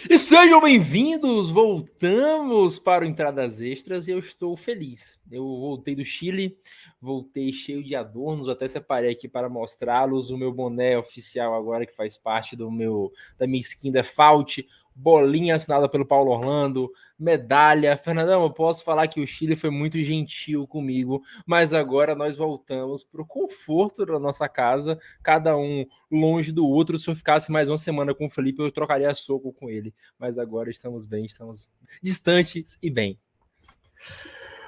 E sejam bem-vindos! Voltamos para o Entradas Extras e eu estou feliz. Eu voltei do Chile, voltei cheio de adornos, até separei aqui para mostrá-los. O meu boné oficial agora, que faz parte da minha skin default, bolinha assinada pelo Paulo Orlando, medalha. Fernandão, eu posso falar que o Chile foi muito gentil comigo, mas agora nós voltamos para o conforto da nossa casa, cada um longe do outro. Se eu ficasse mais uma semana com o Felipe, eu trocaria soco com ele. Mas agora estamos bem, estamos distantes e bem.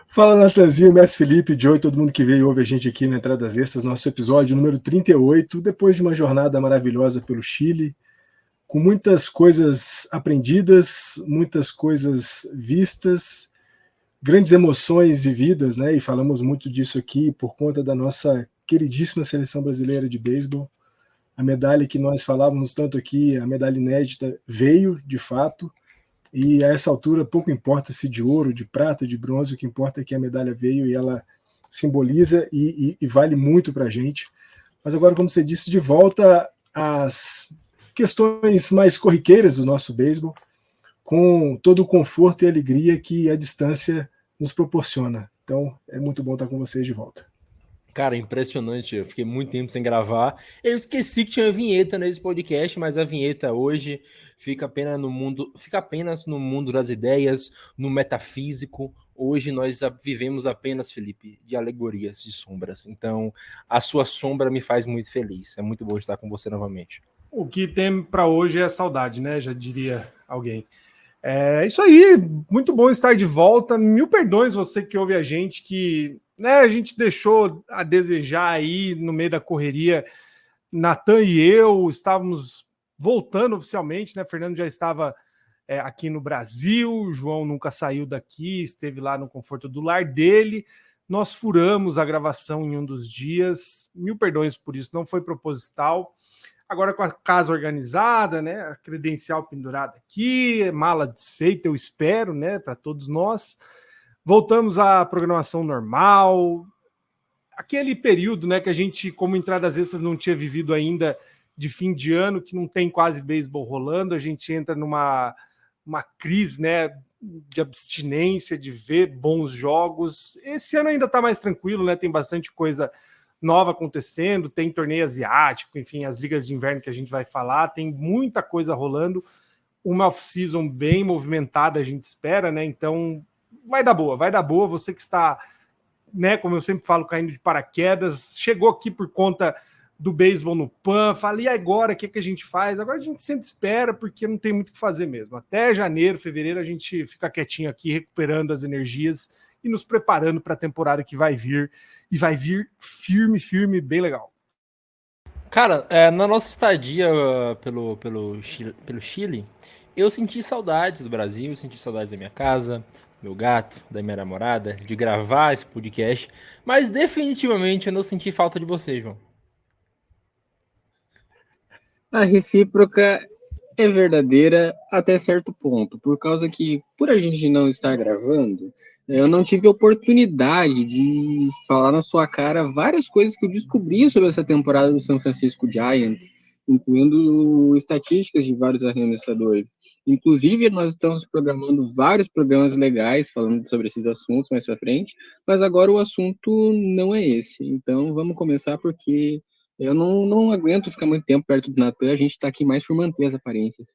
Fala, Natanzinho, Mestre Felipe, Joey, todo mundo que veio e ouve a gente aqui no Entradas Extras, nosso episódio número 38, depois de uma jornada maravilhosa pelo Chile, com muitas coisas aprendidas, muitas coisas vistas, grandes emoções vividas, né? E falamos muito disso aqui por conta da nossa queridíssima seleção brasileira de beisebol. A medalha que nós falávamos tanto aqui, a medalha inédita, veio de fato. E a essa altura pouco importa se de ouro, de prata, de bronze, o que importa é que a medalha veio e ela simboliza e vale muito para a gente. Mas agora, como você disse, de volta às questões mais corriqueiras do nosso beisebol, com todo o conforto e alegria que a distância nos proporciona. Então, é muito bom estar com vocês de volta. Cara, impressionante. Eu fiquei muito tempo sem gravar. Eu esqueci que tinha vinheta nesse podcast, mas a vinheta hoje fica apenas no mundo das ideias, no metafísico. Hoje nós vivemos apenas, Felipe, de alegorias, de sombras. Então, a sua sombra me faz muito feliz. É muito bom estar com você novamente. O que tem para hoje é saudade, né? Já diria alguém. É isso aí, muito bom estar de volta. Mil perdões você que ouve a gente, que a gente deixou a desejar aí no meio da correria. Natan e eu estávamos voltando oficialmente, né? Fernando já estava aqui no Brasil, o João nunca saiu daqui, esteve lá no conforto do lar dele. Nós furamos a gravação em um dos dias. Mil perdões por isso, não foi proposital. Agora com a casa organizada, né? A credencial pendurada aqui, mala desfeita, eu espero, né? Para todos nós. Voltamos à programação normal. Aquele período, né? Que a gente, como Entradas Extras, não tinha vivido ainda de fim de ano, que não tem quase beisebol rolando. A gente entra numa crise, né? De abstinência, de ver bons jogos. Esse ano ainda está mais tranquilo, né? Tem bastante coisa nova acontecendo, tem torneio asiático, enfim, as ligas de inverno que a gente vai falar, tem muita coisa rolando, uma off-season bem movimentada, a gente espera, né? Então, vai dar boa. Você que está, né, como eu sempre falo, caindo de paraquedas, chegou aqui por conta do beisebol no PAN, fala, e agora, o que a gente faz? Agora a gente sempre espera, porque não tem muito o que fazer mesmo. Até janeiro, fevereiro, a gente fica quietinho aqui, recuperando as energias e nos preparando para a temporada que vai vir, e vai vir firme, bem legal. Cara, na nossa estadia pelo Chile, eu senti saudades do Brasil, senti saudades da minha casa, meu gato, da minha namorada, de gravar esse podcast, mas definitivamente eu não senti falta de você, João. A recíproca é verdadeira até certo ponto, por causa que, por a gente não estar gravando, eu não tive a oportunidade de falar na sua cara várias coisas que eu descobri sobre essa temporada do San Francisco Giants, incluindo estatísticas de vários arremessadores. Inclusive, nós estamos programando vários programas legais falando sobre esses assuntos mais para frente, mas agora o assunto não é esse. Então, vamos começar porque eu não aguento ficar muito tempo perto do Natan, a gente está aqui mais por manter as aparências.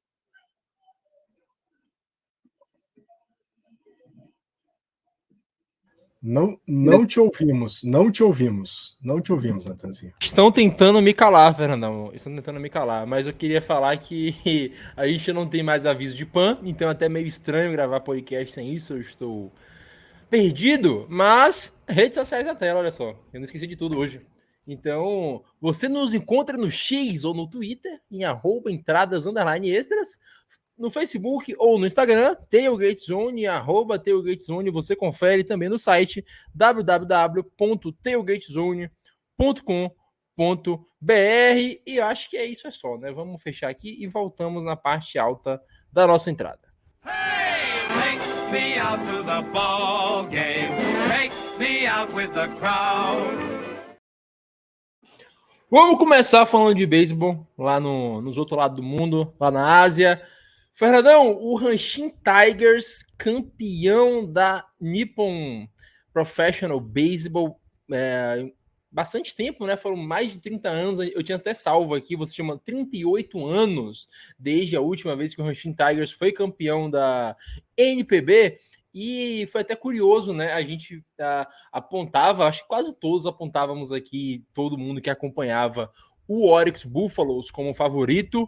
Não te ouvimos, Natanzinho. Estão tentando me calar, Fernandão. Estão tentando me calar, mas eu queria falar que a gente não tem mais aviso de PAN, então é até meio estranho gravar podcast sem isso. Eu estou perdido, mas redes sociais na tela, olha só. Eu não esqueci de tudo hoje. Então, você nos encontra no X ou no Twitter, em @entradas_extras, no Facebook ou no Instagram, TailgateZone, @TailgateZone. Você confere também no site www.tailgatezone.com.br. E acho que isso é só, né? Vamos fechar aqui e voltamos na parte alta da nossa entrada. Hey, take me out to the ball game. Take me out with the crowd. Vamos começar falando de beisebol lá nos outros lados do mundo, lá na Ásia. Fernandão, o Hanshin Tigers, campeão da Nippon Professional Baseball, bastante tempo, né? Foram mais de 30 anos. Eu tinha até salvo aqui, você chama 38 anos desde a última vez que o Hanshin Tigers foi campeão da NPB. E foi até curioso, né? A gente apontava, acho que quase todos apontávamos aqui, todo mundo que acompanhava o Oryx Buffaloes como favorito.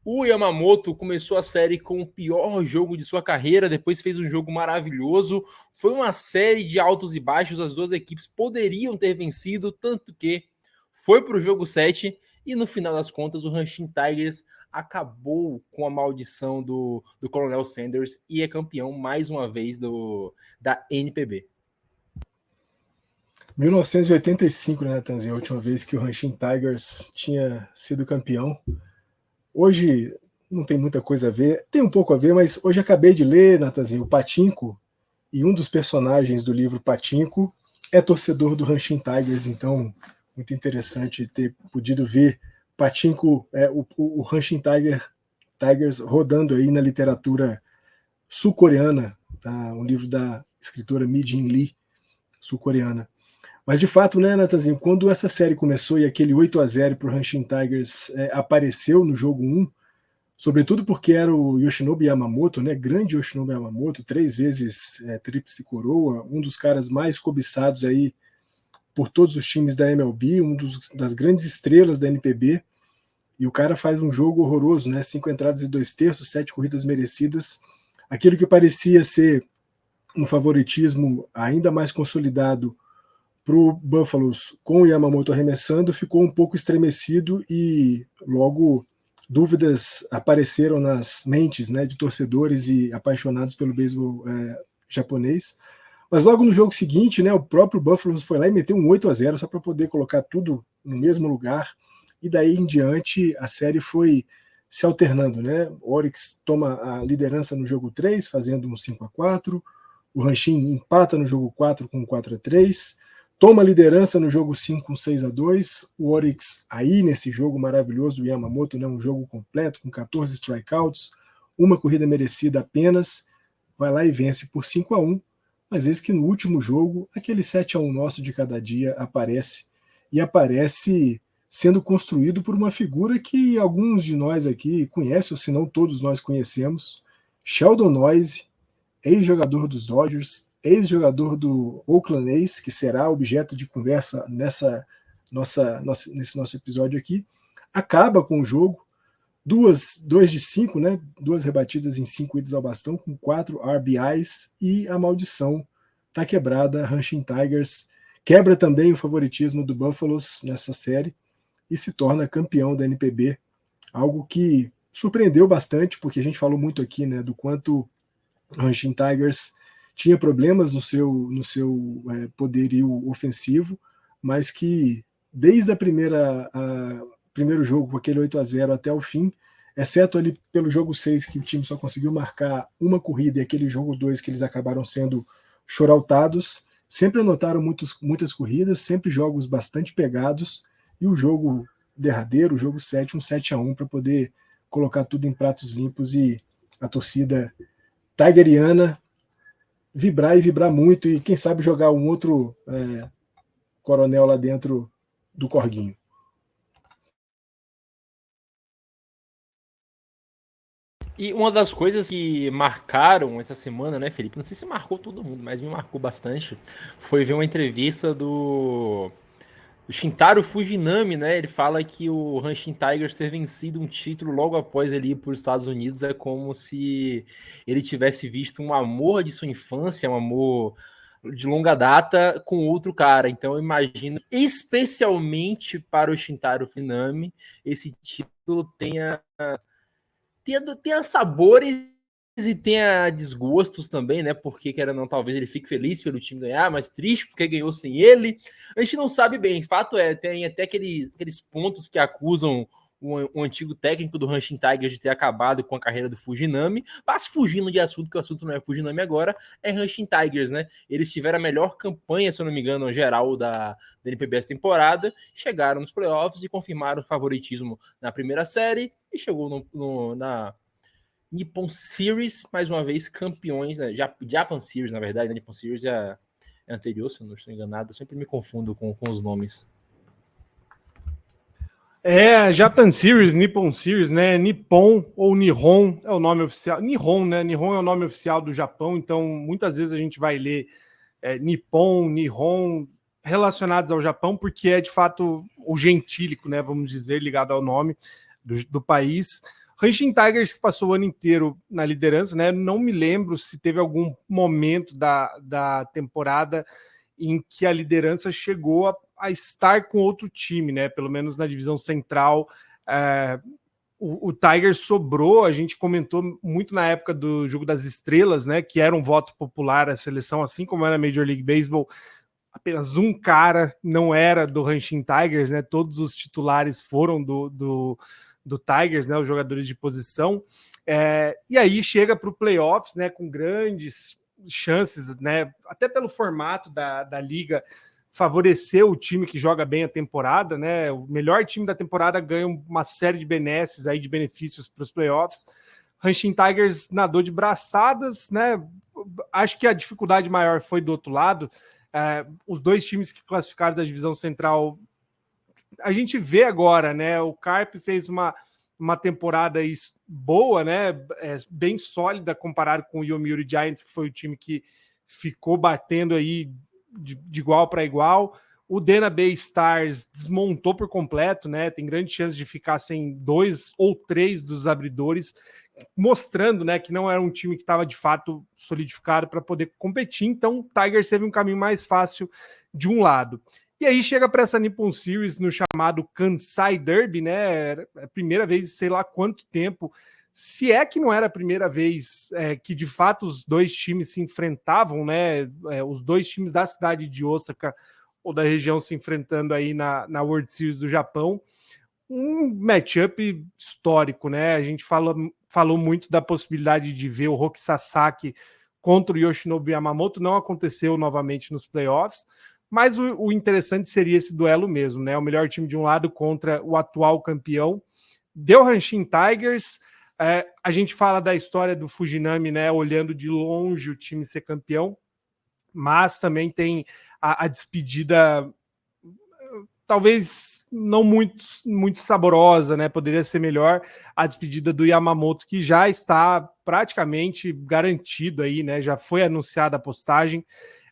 O Yamamoto começou a série com o pior jogo de sua carreira, depois fez um jogo maravilhoso. Foi uma série de altos e baixos, as duas equipes poderiam ter vencido, tanto que foi para o jogo 7 e no final das contas o Hanshin Tigers acabou com a maldição do Coronel Sanders e é campeão mais uma vez da NPB. 1985, né, Natanzinho? A última vez que o Hanshin Tigers tinha sido campeão. Hoje não tem muita coisa a ver, tem um pouco a ver, mas hoje acabei de ler, Natanzinho, o Pachinko, e um dos personagens do livro Pachinko é torcedor do Hanshin Tigers, então muito interessante ter podido ver Pachinko, o Hanshin Tigers rodando aí na literatura sul-coreana, tá? Um livro da escritora Mi Jin Lee, sul-coreana. Mas de fato, né, Natanzinho, quando essa série começou e aquele 8-0 para o Hanshin Tigers apareceu no jogo 1, sobretudo porque era o Yoshinobu Yamamoto, né, grande Yoshinobu Yamamoto, 3 vezes tríplice coroa, um dos caras mais cobiçados aí por todos os times da MLB, das grandes estrelas da NPB, e o cara faz um jogo horroroso, né, 5 entradas e 2 terços, 7 corridas merecidas, aquilo que parecia ser um favoritismo ainda mais consolidado para o Buffaloes com o Yamamoto arremessando, ficou um pouco estremecido e logo dúvidas apareceram nas mentes, né, de torcedores e apaixonados pelo beisebol japonês. Mas logo no jogo seguinte, né, o próprio Buffaloes foi lá e meteu um 8-0 só para poder colocar tudo no mesmo lugar. E daí em diante a série foi se alternando, né? O Oryx toma a liderança no jogo 3, fazendo um 5-4. O Hanshin empata no jogo 4 com um 4-3. Toma a liderança no jogo 5 com 6-2. O Oryx aí nesse jogo maravilhoso do Yamamoto, né, um jogo completo com 14 strikeouts, uma corrida merecida apenas, vai lá e vence por 5-1. Mas eis que no último jogo, aquele 7-1 nosso de cada dia aparece, e aparece sendo construído por uma figura que alguns de nós aqui conhecem, ou se não todos nós conhecemos, Sheldon Neuse, ex-jogador dos Dodgers, ex-jogador do Oakland A's, que será objeto de conversa nesse nosso episódio aqui, acaba com o jogo, 2 de 5, né? 2 rebatidas em 5 idas ao bastão, com 4 RBIs, e a maldição está quebrada. Hanshin Tigers quebra também o favoritismo do Buffaloes nessa série e se torna campeão da NPB, algo que surpreendeu bastante, porque a gente falou muito aqui, né, do quanto o Hanshin Tigers tinha problemas no seu poderio ofensivo, mas que desde primeiro jogo, com aquele 8-0 até o fim, exceto ali pelo jogo 6, que o time só conseguiu marcar uma corrida, e aquele jogo 2 que eles acabaram sendo choroutados, sempre anotaram muitas corridas, sempre jogos bastante pegados, e o jogo derradeiro, o jogo 7, um 7-1, para poder colocar tudo em pratos limpos e a torcida tigeriana vibrar e vibrar muito, e quem sabe jogar um outro coronel lá dentro do corguinho. E uma das coisas que marcaram essa semana, né, Felipe? Não sei se marcou todo mundo, mas me marcou bastante. Foi ver uma entrevista do Shintaro Fujinami, né? Ele fala que o Hanshin Tigers ter vencido um título logo após ele ir para os Estados Unidos é como se ele tivesse visto um amor de sua infância, um amor de longa data com outro cara. Então eu imagino, especialmente para o Shintaro Fujinami, esse título tenha sabores e tenha desgostos também, né? Porque, querendo ou não, talvez ele fique feliz pelo time ganhar, mas triste porque ganhou sem ele. A gente não sabe bem. Fato é, tem até aqueles pontos que acusam o antigo técnico do Hanshin Tigers de ter acabado com a carreira do Fujinami, mas fugindo de assunto, que o assunto não é Fujinami agora, é Hanshin Tigers, né? Eles tiveram a melhor campanha, se eu não me engano, geral da NPB essa temporada, chegaram nos playoffs e confirmaram o favoritismo na primeira série e chegou Nippon Series, mais uma vez, campeões, né? Japan Series, na verdade, né? Nippon Series é anterior, se eu não estou enganado, eu sempre me confundo com os nomes. Japan Series, Nippon Series, né? Nippon ou Nihon é o nome oficial. Nihon, né? Nihon é o nome oficial do Japão, então muitas vezes a gente vai ler Nippon, Nihon relacionados ao Japão, porque é de fato o gentílico, né? Vamos dizer, ligado ao nome do país. Hanshin Tigers, que passou o ano inteiro na liderança, né? Não me lembro se teve algum momento da temporada em que a liderança chegou a estar com outro time, né? Pelo menos na divisão central, o Tigers sobrou. A gente comentou muito na época do Jogo das Estrelas, né? Que era um voto popular a seleção, assim como era a Major League Baseball. Apenas um cara não era do Hanshin Tigers, né? Todos os titulares foram do Tigers, né? Os jogadores de posição. E aí chega para o playoffs, né? Com grandes chances, né? Até pelo formato da liga, favorecer o time que joga bem a temporada, né? O melhor time da temporada ganha uma série de benesses aí, de benefícios para os playoffs. Hanshin Tigers nadou de braçadas, né? Acho que a dificuldade maior foi do outro lado. Os dois times que classificaram da divisão central, a gente vê agora, né? O Carp fez uma temporada boa, né? Bem sólida comparado com o Yomiuri Giants, que foi o time que ficou batendo aí de igual para igual. O Dana Bay Stars desmontou por completo, né? Tem grande chance de ficar sem 2 ou 3 dos abridores, mostrando, né, que não era um time que estava de fato solidificado para poder competir. Então, o Tigers teve um caminho mais fácil de um lado. E aí chega para essa Nippon Series no chamado Kansai Derby, né? É a primeira vez, sei lá quanto tempo, se é que não era a primeira vez que de fato os dois times se enfrentavam, né? Os dois times da cidade de Osaka ou da região se enfrentando aí na World Series do Japão. Um matchup histórico, né? A gente falou muito da possibilidade de ver o Roki Sasaki contra o Yoshinobu Yamamoto, não aconteceu novamente nos playoffs, mas o interessante seria esse duelo mesmo, né? O melhor time de um lado contra o atual campeão. Deu Hanshin Tigers. A gente fala da história do Fujinami, né? Olhando de longe o time ser campeão, mas também tem a despedida, talvez não muito saborosa, né? Poderia ser melhor a despedida do Yamamoto, que já está praticamente garantido aí, né? Já foi anunciada a postagem.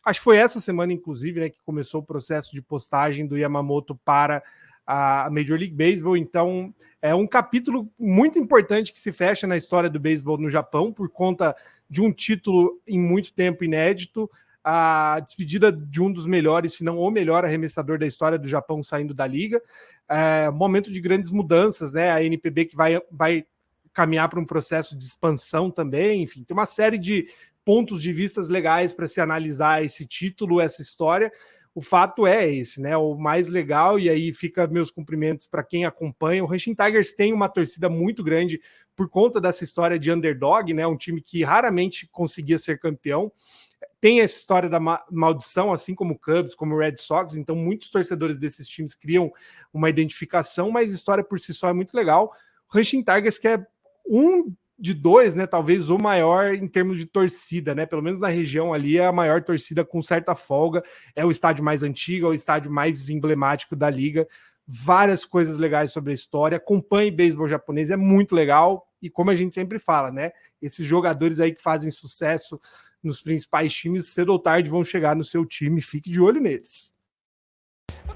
Acho que foi essa semana, inclusive, né, que começou o processo de postagem do Yamamoto para a Major League Baseball. Então, é um capítulo muito importante que se fecha na história do beisebol no Japão, por conta de um título em muito tempo inédito, a despedida de um dos melhores, se não o melhor arremessador da história do Japão saindo da liga. Momento de grandes mudanças, né? A NPB que vai caminhar para um processo de expansão também. Enfim, tem uma série de pontos de vistas legais para se analisar esse título, essa história. O fato é esse, né? O mais legal, e aí fica meus cumprimentos para quem acompanha. O Hanshin Tigers tem uma torcida muito grande por conta dessa história de underdog, né? Um time que raramente conseguia ser campeão. Tem essa história da maldição, assim como o Cubs, como o Red Sox, então muitos torcedores desses times criam uma identificação, mas a história por si só é muito legal. O Hanshin Tigers, que é um de dois, né, talvez o maior em termos de torcida, né, pelo menos na região ali é a maior torcida com certa folga, é o estádio mais antigo, é o estádio mais emblemático da liga. Várias coisas legais sobre a história. Acompanhe beisebol japonês, é muito legal, e como a gente sempre fala, né, esses jogadores aí que fazem sucesso nos principais times, cedo ou tarde vão chegar no seu time, fique de olho neles.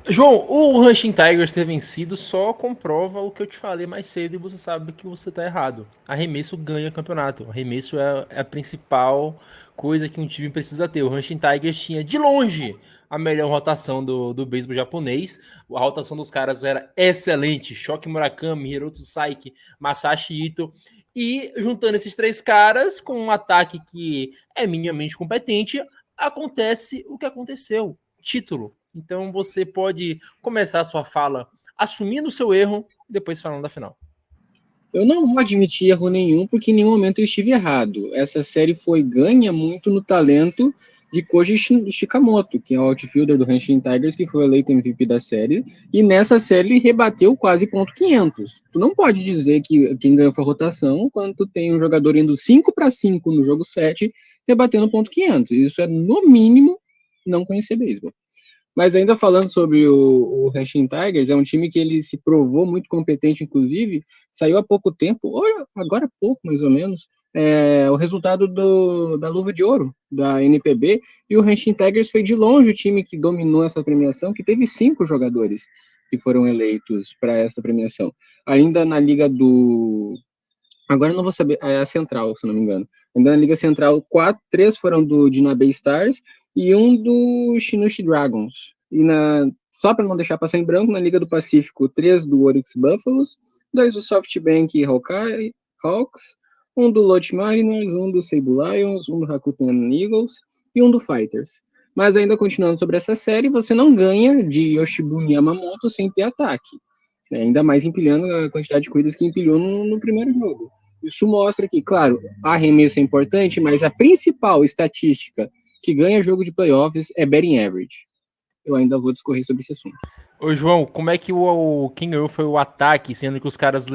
João, o Hanshin Tigers ter vencido só comprova o que eu te falei mais cedo, e você sabe que você tá errado. Arremesso ganha campeonato. Arremesso é a principal coisa que um time precisa ter. O Hanshin Tigers tinha, de longe, a melhor rotação do beisebol japonês. A rotação dos caras era excelente. Shoki Murakami, Hiroto Saiki, Masashi Ito. E juntando esses três caras com um ataque que é minimamente competente, acontece o que aconteceu. Título. Então você pode começar a sua fala assumindo o seu erro e depois falando da final. Eu não vou admitir erro nenhum, porque em nenhum momento eu estive errado. Essa série foi ganha muito no talento de Koji Shikamoto, que é o outfielder do Hanshin Tigers, que foi eleito MVP da série, e nessa série ele rebateu quase ponto 500. Tu não pode dizer que quem ganhou foi a rotação, quando tu tem um jogador indo 5-5 no jogo 7, rebatendo ponto 500. Isso é, no mínimo, não conhecer beisebol. Mas ainda falando sobre o Hanshin Tigers, é um time que ele se provou muito competente, inclusive, saiu há pouco tempo, agora há pouco mais ou menos, o resultado da Luva de Ouro, da NPB, e o Hanshin Tigers foi de longe o time que dominou essa premiação, que teve 5 jogadores que foram eleitos para essa premiação. Ainda na liga agora eu não vou saber, é a Central, se não me engano. Ainda na liga Central, 3 foram do Jinabei Stars, e um do Shinushi Dragons. E só para não deixar passar em branco, na Liga do Pacífico, 3 do Oryx Buffaloes, 2 do SoftBank Hawks, um do Lotte Mariners, um do Seibu Lions, um do Rakuten Eagles e um do Fighters. Mas ainda continuando sobre essa série, você não ganha de Yoshibune Yamamoto sem ter ataque. Ainda mais empilhando a quantidade de corridas que empilhou no primeiro jogo. Isso mostra que, claro, a arremesso é importante, mas a principal estatística que ganha jogo de playoffs é batting average. Eu ainda vou discorrer sobre esse assunto. Ô, João, como é que quem ganhou foi o ataque, sendo que os caras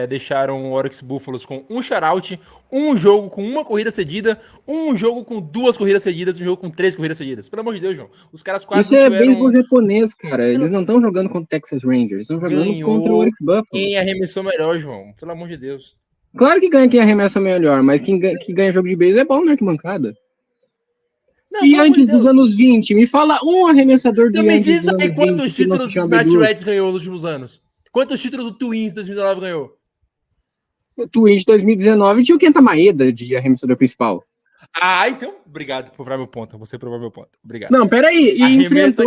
deixaram o Oryx Buffaloes com um shutout, um jogo com uma corrida cedida, um jogo com 2 corridas cedidas, um jogo com 3 corridas cedidas. Pelo amor de Deus, João. Os caras quase Isso é beisebol japonês, cara. Eles não estão jogando contra o Texas Rangers, estão jogando contra o Oryx Buffaloes. Quem arremessou melhor, João? Pelo amor de Deus. Claro que ganha quem arremessa melhor, mas quem ganha jogo de beisebol é bom na arquibancada. Não, e antes dos anos 20, me fala um arremessador de me diz aí quantos títulos o Cincinnati Reds ganhou nos últimos anos. Quantos títulos o Twins 2019 ganhou? O Twins de 2019 tinha o Kenta Maeda de arremessador principal. Ah, então, obrigado por provar meu ponto. Você provou meu ponto. Obrigado. Não, peraí. E enfrentou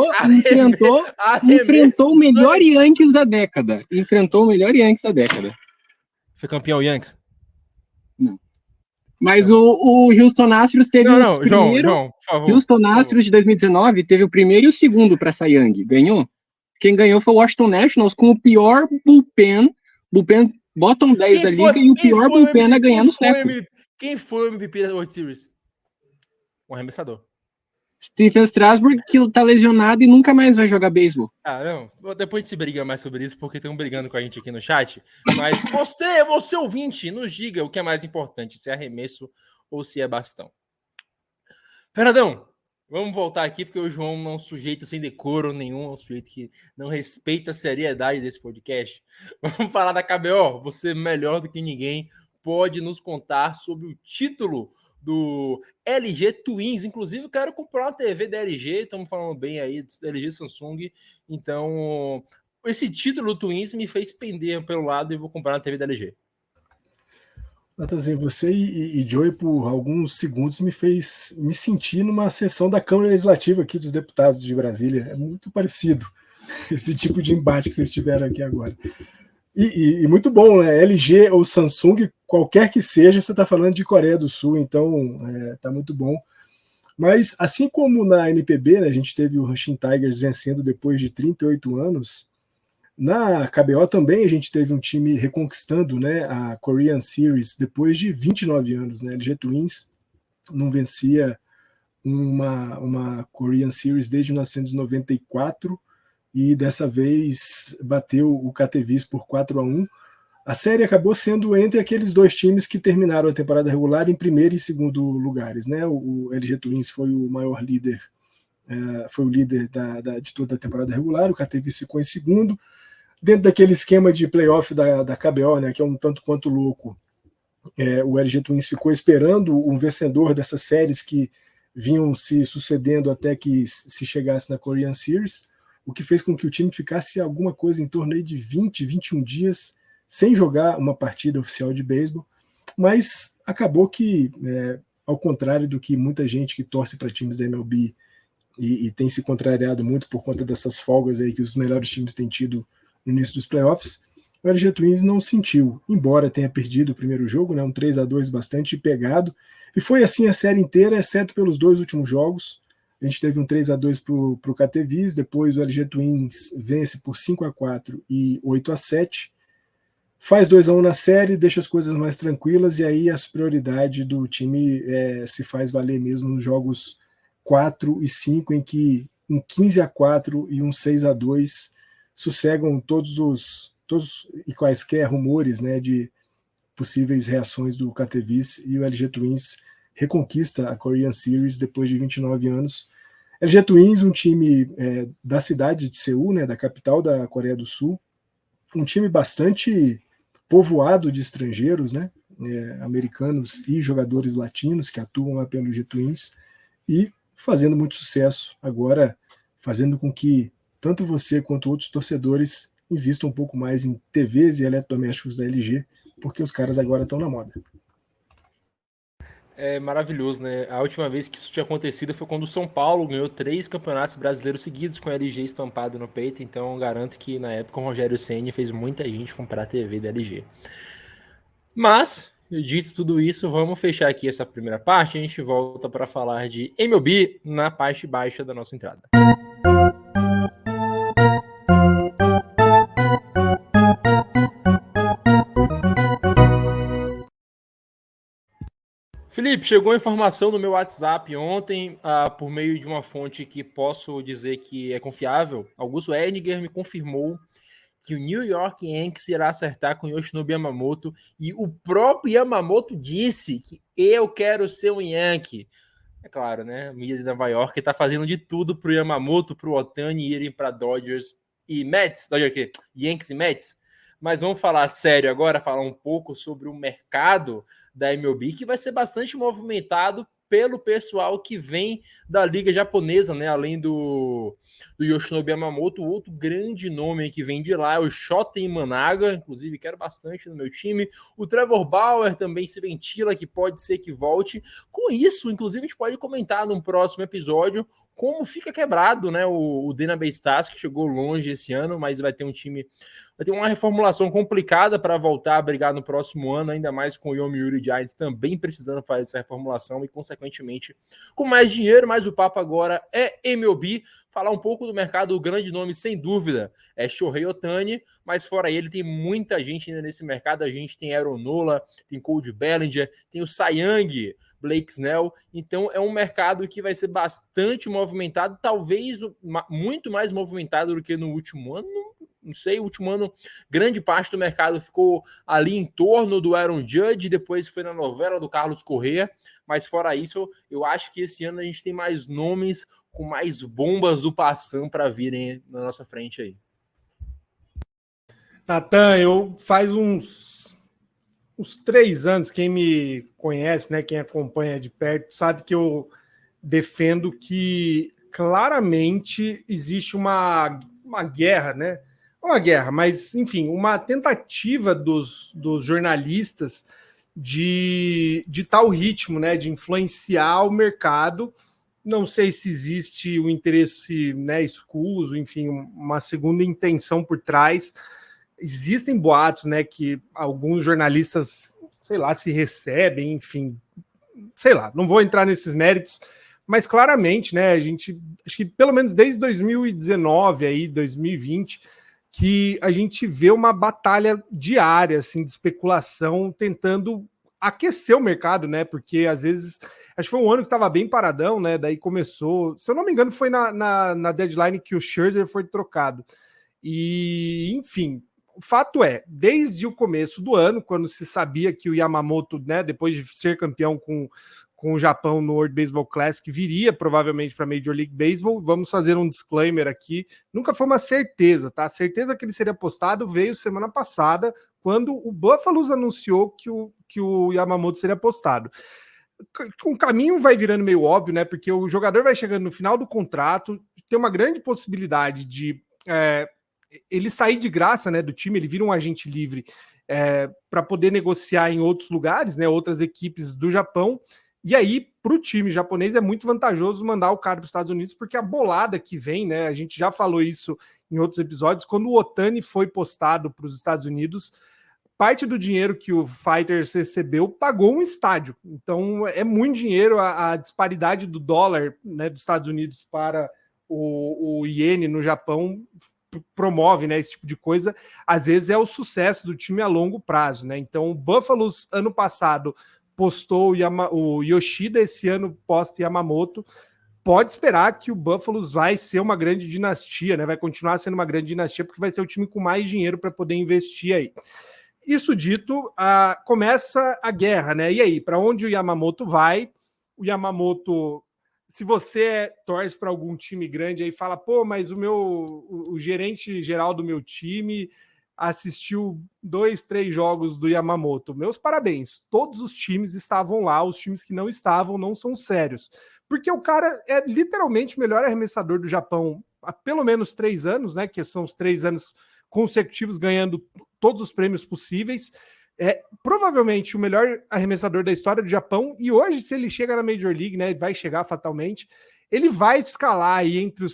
o melhor Yankees da década. Enfrentou o melhor Yankees da década. Foi campeão Yankees? Não. Mas o Houston Astros teve o primeiro... João, por favor. Houston Astros de 2019 teve o primeiro e o segundo para Cy Young. Ganhou? Quem ganhou foi o Washington Nationals com o pior bullpen bottom 10 da liga e o pior bullpen a ganhar no século. Quem foi o MVP da World Series? O arremessador. Stephen Strasburg, que tá lesionado e nunca mais vai jogar beisebol. Ah, não. Depois a gente se briga mais sobre isso, porque estão brigando com a gente aqui no chat. Mas você ouvinte, nos diga o que é mais importante, se é arremesso ou se é bastão. Fernandão, vamos voltar aqui, porque o João é um sujeito sem decoro nenhum, é um sujeito que não respeita a seriedade desse podcast. Vamos falar da KBO. Você, melhor do que ninguém, pode nos contar sobre o título do LG Twins. Inclusive, eu quero comprar uma TV da LG, estamos falando bem aí, LG Samsung. Então, esse título do Twins me fez pender pelo lado e vou comprar uma TV da LG. Natazinho, você e Joey, por alguns segundos, me fez me sentir numa sessão da Câmara Legislativa aqui dos deputados de Brasília. É muito parecido esse tipo de embate que vocês tiveram aqui agora. E muito bom, né? LG ou Samsung, qualquer que seja, você está falando de Coreia do Sul, então tá muito bom. Mas assim como na NPB, né, a gente teve o Hanshin Tigers vencendo depois de 38 anos, na KBO também a gente teve um time reconquistando, né, a Korean Series depois de 29 anos. Né? LG Twins não vencia uma Korean Series desde 1994, e dessa vez bateu o KTVs por 4-1. A série acabou sendo entre aqueles dois times que terminaram a temporada regular em primeiro e segundo lugares. Né? O LG Twins foi o maior líder, foi o líder de toda a temporada regular, o KTVs ficou em segundo. Dentro daquele esquema de playoff da KBO, né, que é um tanto quanto louco, o LG Twins ficou esperando um vencedor dessas séries que vinham se sucedendo até que se chegasse na Korean Series, o que fez com que o time ficasse alguma coisa em torno aí de 20, 21 dias sem jogar uma partida oficial de beisebol, mas acabou que, ao contrário do que muita gente que torce para times da MLB e tem se contrariado muito por conta dessas folgas aí que os melhores times têm tido no início dos playoffs, o LG Twins não sentiu, embora tenha perdido o primeiro jogo, né, um 3-2 bastante pegado, e foi assim a série inteira, exceto pelos 2 últimos jogos. A gente teve um 3-2 para o KTVs, depois o LG Twins vence por 5-4 e 8-7, faz 2-1 na série, deixa as coisas mais tranquilas, e aí a superioridade do time se faz valer mesmo nos jogos 4 e 5, em que um 15-4 e um 6-2 sossegam todos e quaisquer rumores, né, de possíveis reações do Katowice, e o LG Twins reconquista a Korean Series depois de 29 anos. LG Twins, um time da cidade de Seul, né, da capital da Coreia do Sul, um time bastante povoado de estrangeiros, né, americanos e jogadores latinos que atuam lá pelo LG Twins, e fazendo muito sucesso agora, fazendo com que tanto você quanto outros torcedores invistam um pouco mais em TVs e eletrodomésticos da LG, porque os caras agora estão na moda. É maravilhoso, né? A última vez que isso tinha acontecido foi quando o São Paulo ganhou 3 campeonatos brasileiros seguidos com a LG estampado no peito, então garanto que na época o Rogério Ceni fez muita gente comprar a TV da LG. Mas, dito tudo isso, vamos fechar aqui essa primeira parte, a gente volta para falar de MLB na parte baixa da nossa entrada. Felipe, chegou a informação no meu WhatsApp ontem, por meio de uma fonte que posso dizer que é confiável. Augusto Edinger me confirmou que o New York Yankees irá acertar com Yoshinobu Yamamoto, e o próprio Yamamoto disse que eu quero ser um Yankee. É claro, né? A mídia de Nova York está fazendo de tudo para o Yamamoto, para o Ohtani irem para Dodgers e Mets, Yankees e Mets. Mas vamos falar sério agora, falar um pouco sobre o mercado da MLB, que vai ser bastante movimentado pelo pessoal que vem da liga japonesa, né? Além do Yoshinobu Yamamoto, outro grande nome que vem de lá é o Shota Imanaga, inclusive quero bastante no meu time. O Trevor Bauer também se ventila que pode ser que volte. Com isso, inclusive, a gente pode comentar num próximo episódio como fica quebrado, né? O Dana Stars, que chegou longe esse ano, mas vai ter um time, vai ter uma reformulação complicada para voltar a brigar no próximo ano, ainda mais com o Yomiuri Giants também precisando fazer essa reformulação e, consequentemente, com mais dinheiro. Mas o papo agora é MLB. Falar um pouco do mercado, o grande nome, sem dúvida, é Shohei Ohtani, mas fora ele tem muita gente ainda nesse mercado. A gente tem Aaron Nola, tem Cody Bellinger, tem o Cy Young, Blake Snell. Então é um mercado que vai ser bastante movimentado, talvez muito mais movimentado do que no último ano. Não sei, o último ano, grande parte do mercado ficou ali em torno do Aaron Judge, depois foi na novela do Carlos Correa, mas fora isso, eu acho que esse ano a gente tem mais nomes com mais bombas do Passan para virem na nossa frente aí. Natan, eu faz uns 3 anos, quem me conhece, né, quem acompanha de perto, sabe que eu defendo que claramente existe uma guerra, né? Uma guerra, mas enfim, uma tentativa dos jornalistas de tal ritmo, né, de influenciar o mercado. Não sei se existe o interesse, né, escuso, enfim, uma segunda intenção por trás. Existem boatos, né, que alguns jornalistas, sei lá, se recebem, enfim, sei lá, não vou entrar nesses méritos, mas claramente, né, a gente, acho que pelo menos desde 2019, aí, 2020, que a gente vê uma batalha diária, assim, de especulação, tentando aquecer o mercado, né, porque às vezes, acho que foi um ano que estava bem paradão, né, daí começou, se eu não me engano, foi na deadline que o Scherzer foi trocado, e, enfim, o fato é, desde o começo do ano, quando se sabia que o Yamamoto, né, depois de ser campeão com o Japão no World Baseball Classic, viria provavelmente para a Major League Baseball. Vamos fazer um disclaimer aqui. Nunca foi uma certeza, tá? A certeza que ele seria postado veio semana passada, quando o Buffalo anunciou que o Yamamoto seria postado. O caminho vai virando meio óbvio, né? Porque o jogador vai chegando no final do contrato, tem uma grande possibilidade de ele sair de graça, né, do time, ele vira um agente livre para poder negociar em outros lugares, né, outras equipes do Japão. E aí, para o time japonês, é muito vantajoso mandar o cara para os Estados Unidos, porque a bolada que vem, né? A gente já falou isso em outros episódios, quando o Ohtani foi postado para os Estados Unidos, parte do dinheiro que o Fighters recebeu pagou um estádio. Então, é muito dinheiro. A disparidade do dólar, né, dos Estados Unidos para o iene no Japão promove, né, esse tipo de coisa. Às vezes é o sucesso do time a longo prazo, né? Então, o Buffalo, ano passado, postou o Yoshida, esse ano posta Yamamoto. pode esperar que o Buffalo vai ser uma grande dinastia, né? Vai continuar sendo uma grande dinastia, porque vai ser o time com mais dinheiro para poder investir aí. Isso dito, começa a guerra, né? E aí, para onde o Yamamoto vai? O Yamamoto, se você torce para algum time grande aí, fala, pô, mas o gerente geral do meu time assistiu 2, 3 jogos do Yamamoto. Meus parabéns. Todos os times estavam lá, os times que não estavam não são sérios. Porque o cara é literalmente o melhor arremessador do Japão há pelo menos 3 anos, né? Que são os 3 anos consecutivos ganhando todos os prêmios possíveis. É provavelmente o melhor arremessador da história do Japão. E hoje, se ele chega na Major League, né? Ele vai chegar fatalmente. Ele vai escalar aí entre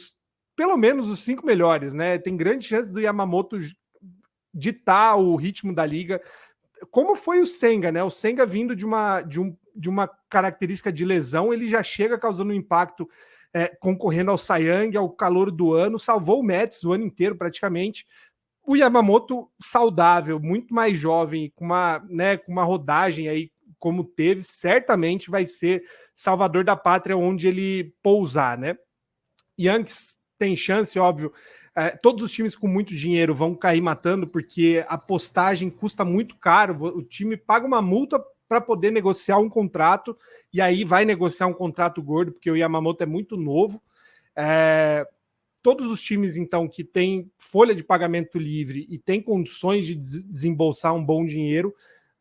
pelo menos os 5 melhores, né? Tem grande chance do Yamamoto ditar o ritmo da liga, como foi o Senga, né? O Senga vindo de uma característica de lesão, ele já chega causando um impacto, concorrendo ao Cy Young, ao calor do ano, salvou o Mets o ano inteiro praticamente. O Yamamoto saudável, muito mais jovem, com uma rodagem aí como teve, certamente vai ser salvador da pátria onde ele pousar, né? Yankees tem chance, óbvio. Todos os times com muito dinheiro vão cair matando, porque a postagem custa muito caro. O time paga uma multa para poder negociar um contrato, e aí vai negociar um contrato gordo, porque o Yamamoto é muito novo. Todos os times, então, que têm folha de pagamento livre e têm condições de desembolsar um bom dinheiro,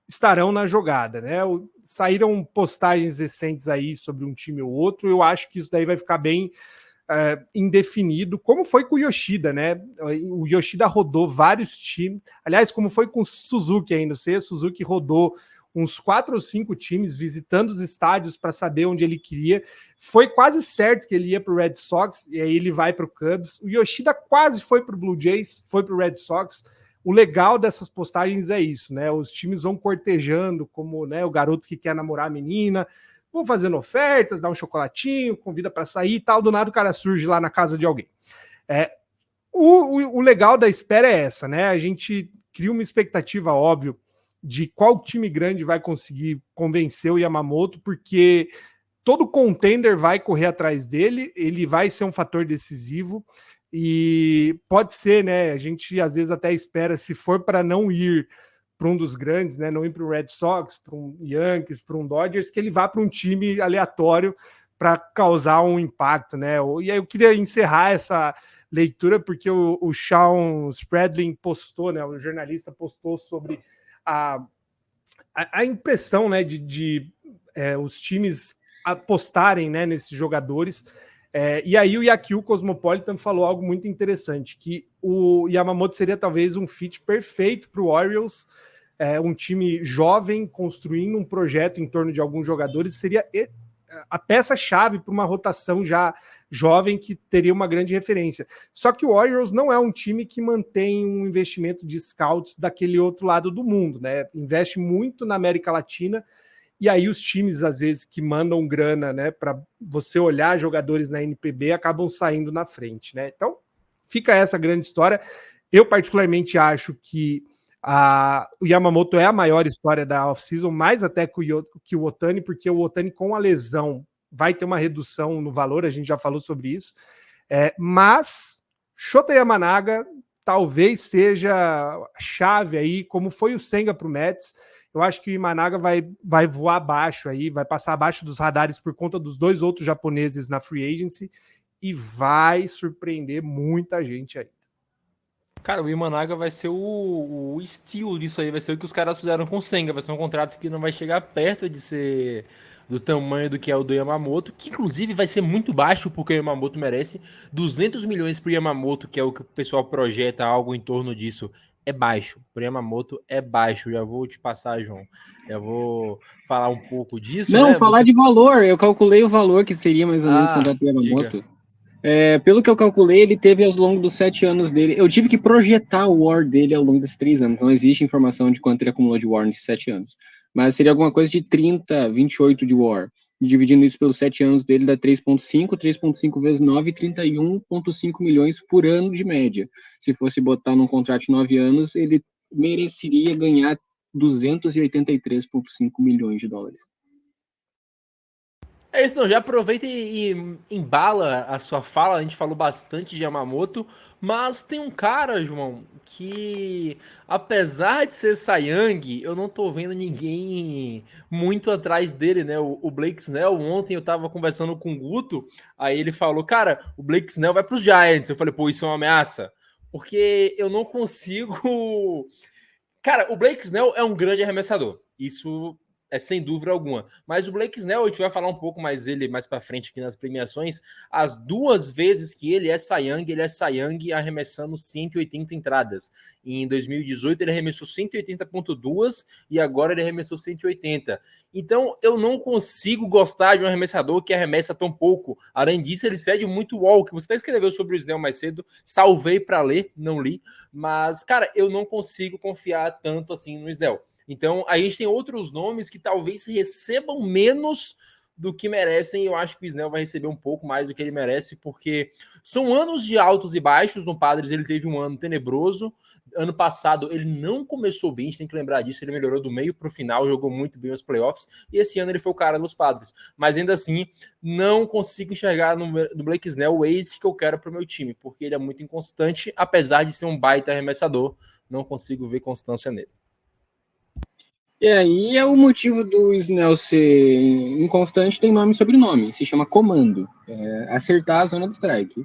estarão na jogada, né? Saíram postagens recentes aí sobre um time ou outro, eu acho que isso daí vai ficar bem indefinido, como foi com o Yoshida, né? O Yoshida rodou vários times, aliás, como foi com o Suzuki ainda, o Suzuki rodou uns 4 ou 5 times visitando os estádios para saber onde ele queria. Foi quase certo que ele ia para o Red Sox, e aí ele vai para o Cubs. O Yoshida quase foi para o Blue Jays, foi para o Red Sox. O legal dessas postagens é isso, né? Os times vão cortejando como, né, o garoto que quer namorar a menina, vão fazendo ofertas, dá um chocolatinho, convida para sair e tal, do nada o cara surge lá na casa de alguém. O legal da espera é essa, né? A gente cria uma expectativa, óbvio, de qual time grande vai conseguir convencer o Yamamoto, porque todo contender vai correr atrás dele, ele vai ser um fator decisivo, e pode ser, né? A gente às vezes até espera, se for para não ir para um dos grandes, né? Não ir para o Red Sox, para um Yankees, para um Dodgers, que ele vá para um time aleatório para causar um impacto, né? E aí eu queria encerrar essa leitura porque o Sean Spradlin postou, né? O jornalista postou sobre a impressão, né? De os times apostarem, né, nesses jogadores. E aí o Yakyu Cosmopolitan falou algo muito interessante, que o Yamamoto seria talvez um fit perfeito para o Orioles, um time jovem construindo um projeto em torno de alguns jogadores, seria a peça-chave para uma rotação já jovem que teria uma grande referência. Só que o Orioles não é um time que mantém um investimento de scouts daquele outro lado do mundo, né? Investe muito na América Latina. E aí os times, às vezes, que mandam grana, né, para você olhar jogadores na NPB, acabam saindo na frente, né? Então, fica essa grande história. Eu, particularmente, acho que o Yamamoto é a maior história da off-season, mais até que o Ohtani, porque o Ohtani, com a lesão, vai ter uma redução no valor, a gente já falou sobre isso. Mas Shota Yamanaga talvez seja chave aí, como foi o Senga para o Mets. Eu acho que o Imanaga vai voar abaixo aí, vai passar abaixo dos radares por conta dos 2 outros japoneses na free agency e vai surpreender muita gente aí. Cara, o Imanaga vai ser o estilo disso aí, vai ser o que os caras fizeram com o Senga, vai ser um contrato que não vai chegar perto de ser do tamanho do que é o do Yamamoto, que inclusive vai ser muito baixo, porque o Yamamoto merece 200 milhões pro Yamamoto, que é o que o pessoal projeta, algo em torno disso. É baixo, pro Yamamoto é baixo, já vou te passar, João, já vou falar um pouco disso. Não, né? falar de valor, eu calculei o valor que seria mais ou menos mandar pro Yamamoto. Pelo que eu calculei, ele teve ao longo dos 7 anos dele, eu tive que projetar o WAR dele ao longo desses 3 anos, não existe informação de quanto ele acumulou de WAR nesses 7 anos, mas seria alguma coisa de 30, 28 de WAR, dividindo isso pelos 7 anos dele dá 3.5 vezes 9, 31.5 milhões por ano de média. Se fosse botar num contrato de 9 anos, ele mereceria ganhar 283.5 milhões de dólares. É isso, não. Já aproveita e embala a sua fala. A gente falou bastante de Yamamoto, mas tem um cara, João, que apesar de ser Cy Young, eu não tô vendo ninguém muito atrás dele, né? O Blake Snell, ontem eu tava conversando com o Guto, aí ele falou, cara, o Blake Snell vai pros Giants. Eu falei, pô, isso é uma ameaça? Porque eu não consigo... Cara, o Blake Snell é um grande arremessador. Isso é sem dúvida alguma. Mas o Blake Snell, a gente vai falar um pouco mais dele mais para frente aqui nas premiações. As duas vezes que ele é Cy Young arremessando 180 entradas. Em 2018 ele arremessou 180.2 e agora ele arremessou 180. Então eu não consigo gostar de um arremessador que arremessa tão pouco. Além disso, ele cede muito walk. Você até escreveu sobre o Snell mais cedo, salvei para ler, não li. Mas, cara, eu não consigo confiar tanto assim no Snell. Então, a gente tem outros nomes que talvez recebam menos do que merecem. Eu acho que o Snell vai receber um pouco mais do que ele merece, porque são anos de altos e baixos. No Padres ele teve um ano tenebroso. Ano passado ele não começou bem, a gente tem que lembrar disso. Ele melhorou do meio para o final, jogou muito bem os playoffs. E esse ano ele foi o cara dos Padres. Mas ainda assim, não consigo enxergar no Blake Snell o ace que eu quero para o meu time, porque ele é muito inconstante, apesar de ser um baita arremessador. Não consigo ver constância nele. E aí é o motivo do Snell ser inconstante, tem nome e sobrenome, se chama comando, acertar a zona de strike.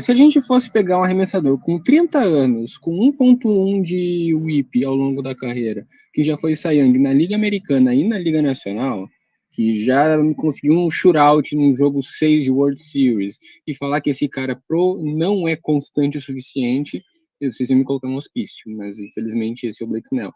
Se a gente fosse pegar um arremessador com 30 anos, com 1.1 de whip ao longo da carreira, que já foi Cy Young na Liga Americana e na Liga Nacional, que já conseguiu um shootout no jogo 6 de World Series, e falar que esse cara não é constante o suficiente, vocês iam me colocar um hospício, mas infelizmente esse é o Blake Snell.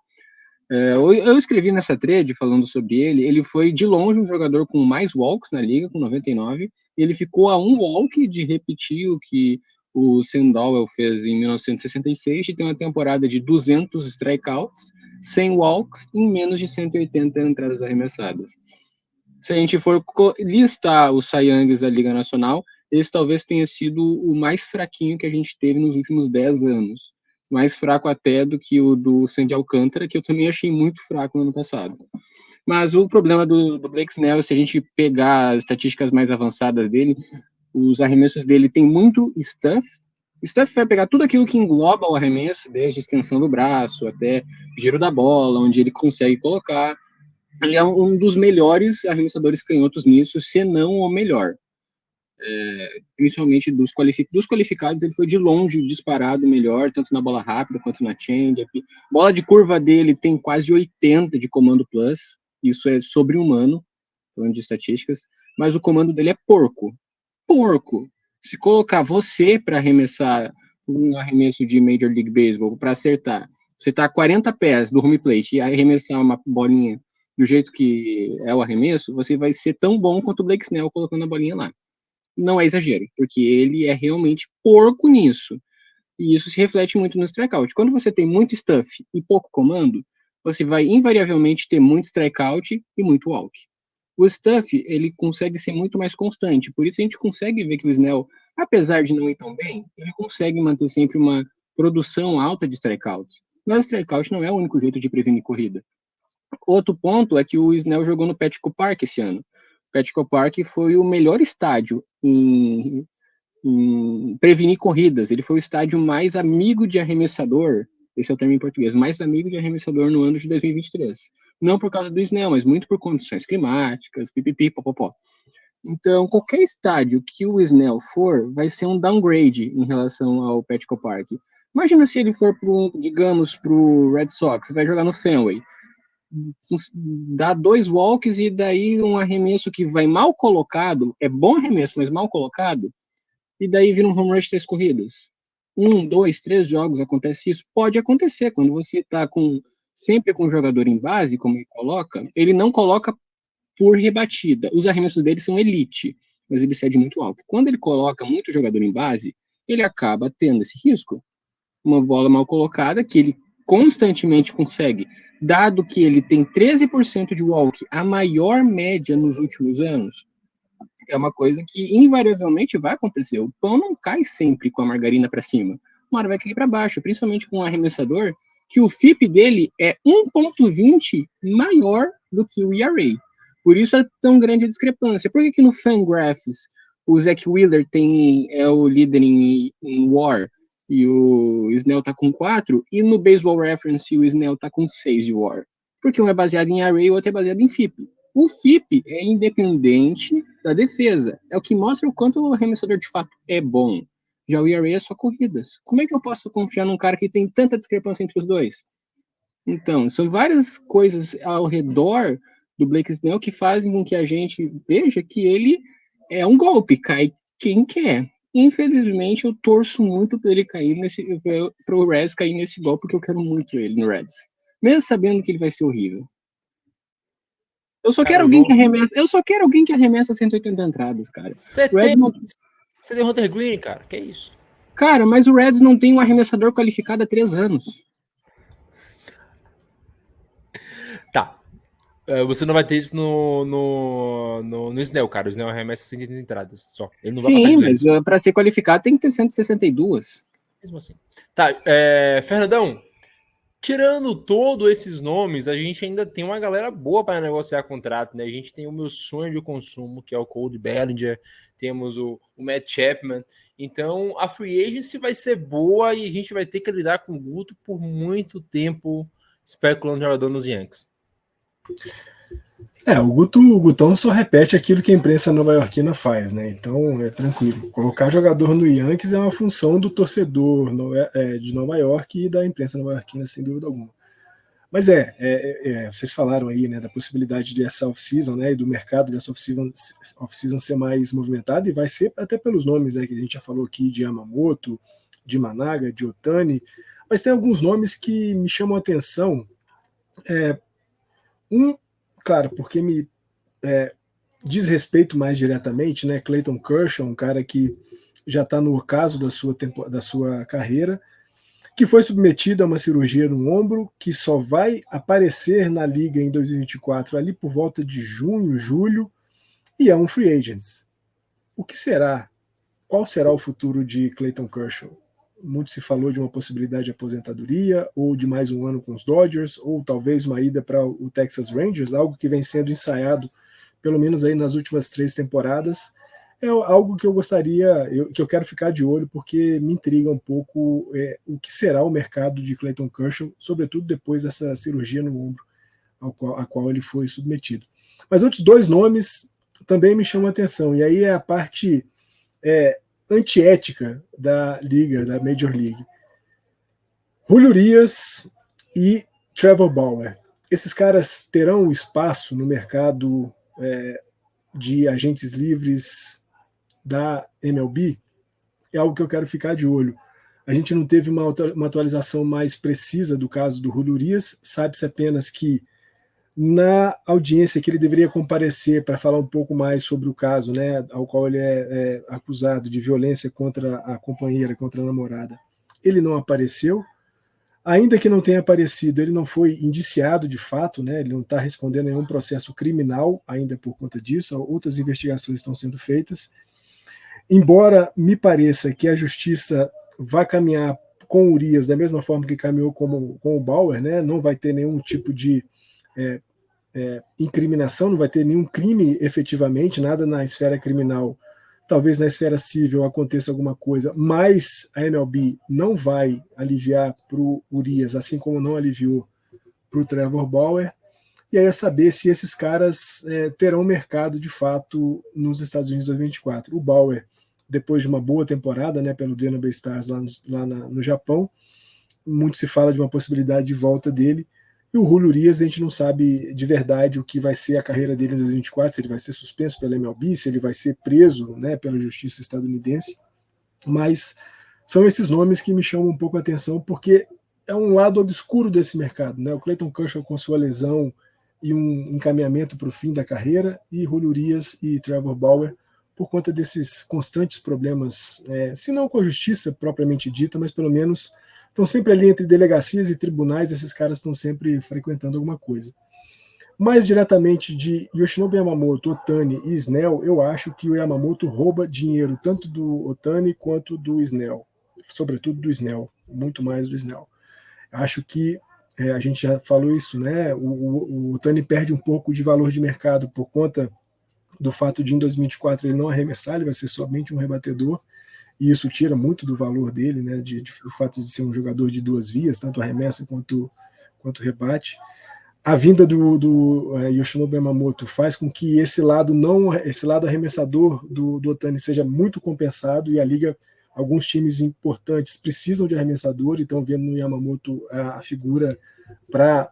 Eu escrevi nessa thread falando sobre ele. Ele foi de longe um jogador com mais walks na liga, com 99. Ele ficou a um walk de repetir o que o Sam Dowell fez em 1966, de ter uma temporada de 200 strikeouts, 100 walks em menos de 180 entradas arremessadas. Se a gente for listar os Cy Youngs da Liga Nacional, esse talvez tenha sido o mais fraquinho que a gente teve nos últimos 10 anos. Mais fraco até do que o do Sandy Alcântara, que eu também achei muito fraco no ano passado. Mas o problema do Blake Snell, se a gente pegar as estatísticas mais avançadas dele, os arremessos dele tem muito stuff. Stuff vai pegar tudo aquilo que engloba o arremesso, desde extensão do braço até giro da bola, onde ele consegue colocar. Ele é um dos melhores arremessadores canhotos nisso, se não o melhor. Principalmente dos qualificados, ele foi de longe disparado melhor, tanto na bola rápida quanto na change-up. Bola de curva dele tem quase 80 de comando plus, isso é sobre-humano, falando de estatísticas, mas o comando dele é porco. Se colocar você para arremessar um arremesso de Major League Baseball, para acertar, você tá a 40 pés do home plate e arremessar uma bolinha do jeito que é o arremesso, você vai ser tão bom quanto o Blake Snell colocando a bolinha lá. Não é exagero, porque ele é realmente porco nisso. E isso se reflete muito no strikeout. Quando você tem muito stuff e pouco comando, você vai invariavelmente ter muito strikeout e muito walk. O stuff, ele consegue ser muito mais constante. Por isso a gente consegue ver que o Snell, apesar de não ir tão bem, ele consegue manter sempre uma produção alta de strikeouts. Mas strikeout não é o único jeito de prevenir corrida. Outro ponto é que o Snell jogou no Petco Park esse ano. Petco Park foi o melhor estádio em prevenir corridas. Ele foi o estádio mais amigo de arremessador, esse é o termo em português, mais amigo de arremessador no ano de 2023. Não por causa do Snell, mas muito por condições climáticas, pipipi, popopó. Então, qualquer estádio que o Snell for, vai ser um downgrade em relação ao Petco Park. Imagina se ele for, digamos, para o Red Sox, vai jogar no Fenway. Dá 2 walks e daí um arremesso que vai mal colocado, é bom arremesso, mas mal colocado, e daí vira um home run de 3 corridas. 1, 2, 3 jogos acontece isso. Pode acontecer, quando você tá sempre com um jogador em base, como ele não coloca por rebatida. Os arremessos dele são elite, mas ele cede muito alto. Quando ele coloca muito jogador em base, ele acaba tendo esse risco. Uma bola mal colocada, que ele constantemente consegue, dado que ele tem 13% de walk, a maior média nos últimos anos, é uma coisa que invariavelmente vai acontecer. O pão não cai sempre com a margarina para cima. Uma hora vai cair para baixo, principalmente com um arremessador que o FIP dele é 1.20 maior do que o ERA. Por isso é tão grande a discrepância. Por que no Fangraphs o Zach Wheeler é o líder em WAR e o Snell tá com 4, e no Baseball Reference o Snell tá com 6 de WAR? Porque um é baseado em array e o outro é baseado em FIP. O FIP é independente da defesa. É o que mostra o quanto o arremessador de fato é bom. Já o ERA é só corridas. Como é que eu posso confiar num cara que tem tanta discrepância entre os dois? Então, são várias coisas ao redor do Blake Snell que fazem com que a gente veja que ele é um golpe, cai quem quer. Infelizmente, eu torço muito para ele cair para o Reds cair nesse golpe, porque eu quero muito ele no Reds. Mesmo sabendo que ele vai ser horrível. Eu só quero alguém que arremessa 180 entradas, cara. Você tem Hunter Green, cara. Que isso? Cara, mas o Reds não tem um arremessador qualificado há 3 anos. Tá. Você não vai ter isso no Snell, cara. O Snell arremessa 180 entradas só. Ele não vai passar de 200. Sim, mas para ser qualificado tem que ter 162. Mesmo assim. Tá, Fernandão, tirando todos esses nomes, a gente ainda tem uma galera boa para negociar contrato, né? A gente tem o meu sonho de consumo, que é o Cody Bellinger, temos o Matt Chapman. Então, a free agency vai ser boa e a gente vai ter que lidar com o Guto por muito tempo especulando jogador nos Yankees. O Gutão só repete aquilo que a imprensa nova-iorquina faz, né? Então é tranquilo. Colocar jogador no Yankees é uma função do torcedor de Nova York e da imprensa nova-iorquina, sem dúvida alguma. Mas vocês falaram aí, né, da possibilidade dessa off-season, né, e do mercado dessa off-season ser mais movimentado, e vai ser até pelos nomes, né, que a gente já falou aqui, de Yamamoto, de Managa, de Ohtani, mas tem alguns nomes que me chamam a atenção. Claro, porque me diz respeito mais diretamente, né, Clayton Kershaw, um cara que já está no ocaso da sua carreira, que foi submetido a uma cirurgia no ombro, que só vai aparecer na liga em 2024, ali por volta de junho, julho, e é um free agent. O que será? Qual será o futuro de Clayton Kershaw? Muito se falou de uma possibilidade de aposentadoria, ou de mais um ano com os Dodgers, ou talvez uma ida para o Texas Rangers, algo que vem sendo ensaiado, pelo menos aí nas últimas 3 temporadas. É algo que eu gostaria, que eu quero ficar de olho, porque me intriga um pouco o que será o mercado de Clayton Kershaw, sobretudo depois dessa cirurgia no ombro a qual ele foi submetido. Mas outros 2 nomes também me chamam a atenção, e aí é a parte antiética da liga, da Major League. Julio Urias e Trevor Bauer. Esses caras terão espaço no mercado de agentes livres da MLB? É algo que eu quero ficar de olho. A gente não teve uma atualização mais precisa do caso do Julio Urias, sabe-se apenas que na audiência que ele deveria comparecer para falar um pouco mais sobre o caso, né, ao qual ele é acusado de violência contra a companheira, contra a namorada, ele não apareceu. Ainda que não tenha aparecido, ele não foi indiciado de fato, né, ele não está respondendo a nenhum processo criminal ainda por conta disso, outras investigações estão sendo feitas. Embora me pareça que a justiça vai caminhar com o Urias da mesma forma que caminhou com o Bauer, né, não vai ter nenhum tipo de incriminação, não vai ter nenhum crime efetivamente, nada na esfera criminal. Talvez na esfera civil aconteça alguma coisa, mas a MLB não vai aliviar para o Urias, assim como não aliviou para o Trevor Bauer. E aí é saber se esses caras terão mercado de fato nos Estados Unidos em 2024. O Bauer, depois de uma boa temporada, né, pelo Diana Bay Stars lá no Japão, muito se fala de uma possibilidade de volta dele. E o Julio Urias, a gente não sabe de verdade o que vai ser a carreira dele em 2024, se ele vai ser suspenso pela MLB, se ele vai ser preso, né, pela justiça estadunidense. Mas são esses nomes que me chamam um pouco a atenção, porque é um lado obscuro desse mercado, né? O Clayton Kershaw com sua lesão e um encaminhamento para o fim da carreira, e Julio Urias e Trevor Bauer por conta desses constantes problemas, se não com a justiça propriamente dita, mas pelo menos estão sempre ali entre delegacias e tribunais, esses caras estão sempre frequentando alguma coisa. Mais diretamente de Yoshinobu Yamamoto, Ohtani e Snell, eu acho que o Yamamoto rouba dinheiro tanto do Ohtani quanto do Snell, sobretudo do Snell, muito mais do Snell. Acho que a gente já falou isso, né? O Ohtani perde um pouco de valor de mercado por conta do fato de em 2024 ele não arremessar, ele vai ser somente um rebatedor, e isso tira muito do valor dele, né? O fato de ser um jogador de duas vias, tanto arremessa quanto rebate. A vinda do Yoshinobu Yamamoto faz com que esse lado arremessador do Ohtani seja muito compensado, e a liga, alguns times importantes precisam de arremessador e estão vendo no Yamamoto a figura para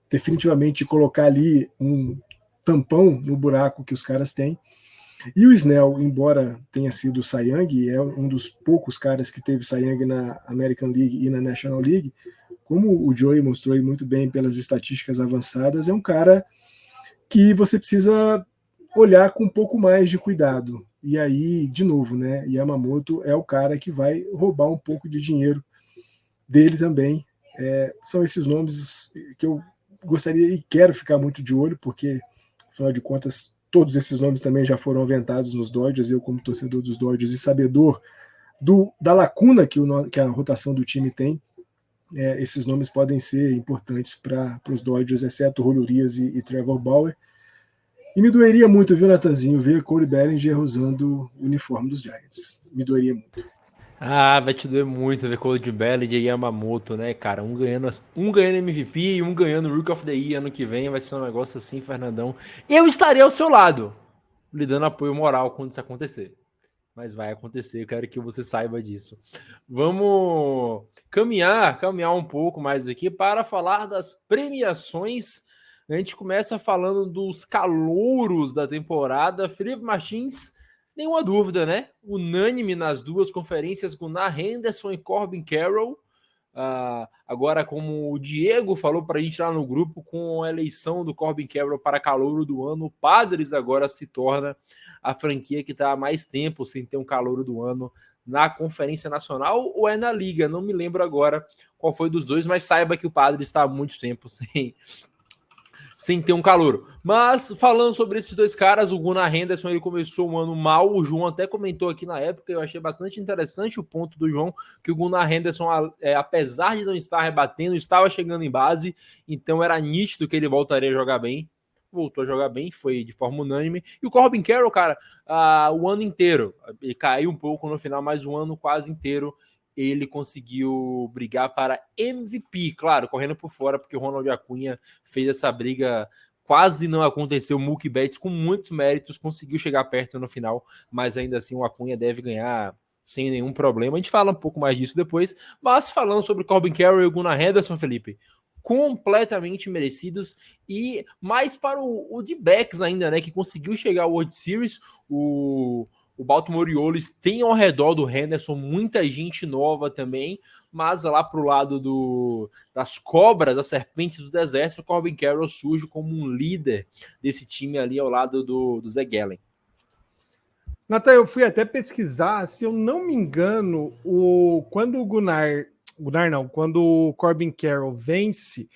definitivamente colocar ali um tampão no buraco que os caras têm. E o Snell, embora tenha sido Cy Young, é um dos poucos caras que teve Cy Young na American League e na National League, como o Joey mostrou aí muito bem pelas estatísticas avançadas, é um cara que você precisa olhar com um pouco mais de cuidado. E aí, de novo, né, Yamamoto é o cara que vai roubar um pouco de dinheiro dele também. São esses nomes que eu gostaria e quero ficar muito de olho, porque, afinal de contas, todos esses nomes também já foram aventados nos Dodgers. Eu, como torcedor dos Dodgers e sabedor da lacuna que a rotação do time tem, esses nomes podem ser importantes para os Dodgers, exceto Julio Urias e Trevor Bauer. E me doeria muito, viu, Natanzinho, ver Cody Bellinger usando o uniforme dos Giants. Me doeria muito. Vai te doer muito ver Cody Bellinger e Yamamoto, né, cara? Um ganhando MVP e um ganhando Rookie of the Year ano que vem. Vai ser um negócio assim, Fernandão. Eu estarei ao seu lado, lhe dando apoio moral quando isso acontecer. Mas vai acontecer, eu quero que você saiba disso. Vamos caminhar um pouco mais aqui para falar das premiações. A gente começa falando dos calouros da temporada. Felipe Martins, nenhuma dúvida, né? Unânime nas duas conferências, Gunnar Henderson e Corbin Carroll. Agora, como o Diego falou para a gente lá no grupo, com a eleição do Corbin Carroll para calouro do ano, o Padres agora se torna a franquia que está há mais tempo sem ter um calouro do ano na Conferência Nacional ou é na Liga. Não me lembro agora qual foi dos dois, mas saiba que o Padres está há muito tempo sem ter um calouro. Mas falando sobre esses dois caras, o Gunnar Henderson, ele começou um ano mal, o João até comentou aqui na época, eu achei bastante interessante o ponto do João, que o Gunnar Henderson, apesar de não estar rebatendo, estava chegando em base, então era nítido que ele voltaria a jogar bem. Voltou a jogar bem, foi de forma unânime. E o Corbin Carroll, cara, o ano inteiro, ele caiu um pouco no final, mas o ano quase inteiro ele conseguiu brigar para MVP, claro, correndo por fora, porque o Ronald Acunha fez essa briga, quase não aconteceu. O Mookie Betts, com muitos méritos, conseguiu chegar perto no final, mas ainda assim o Acunha deve ganhar sem nenhum problema. A gente fala um pouco mais disso depois, mas falando sobre Corbin Carroll e o Gunnar Henderson, Felipe, completamente merecidos, e mais para o D-backs ainda, né, que conseguiu chegar ao World Series. O Baltimore Orioles tem ao redor do Henderson muita gente nova também, mas lá pro lado das cobras, das serpentes do deserto, o Corbin Carroll surge como um líder desse time ali ao lado do Zach Gallen. Nathan, eu fui até pesquisar, se eu não me engano, quando o Corbin Carroll vence,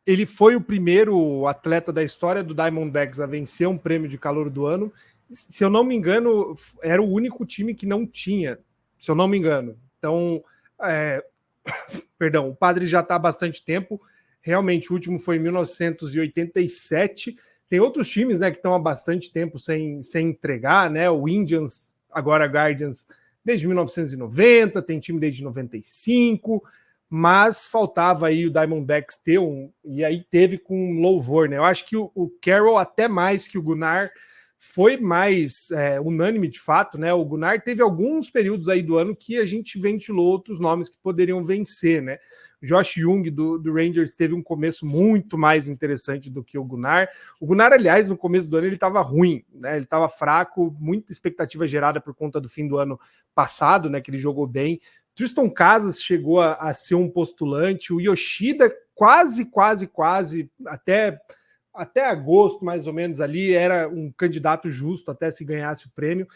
ele foi o primeiro atleta da história do Diamondbacks a vencer um prêmio de calouro do ano. Se eu não me engano, era o único time que não tinha, se eu não me engano. Então, perdão, o Padre já está há bastante tempo. Realmente, o último foi em 1987. Tem outros times, né, que estão há bastante tempo sem entregar, né? O Indians, agora Guardians, desde 1990, tem time desde 95, mas faltava aí o Diamondbacks ter e aí teve com louvor, né? Eu acho que o Carroll, até mais que o Gunnar, foi mais unânime de fato, né? O Gunnar teve alguns períodos aí do ano que a gente ventilou outros nomes que poderiam vencer, né? O Josh Jung do Rangers teve um começo muito mais interessante do que o Gunnar. O Gunnar, aliás, no começo do ano ele estava ruim, né? Ele estava fraco, muita expectativa gerada por conta do fim do ano passado, né? Que ele jogou bem. Tristan Casas chegou a ser um postulante. O Yoshida quase, até agosto, mais ou menos, ali, era um candidato justo até se ganhasse o prêmio,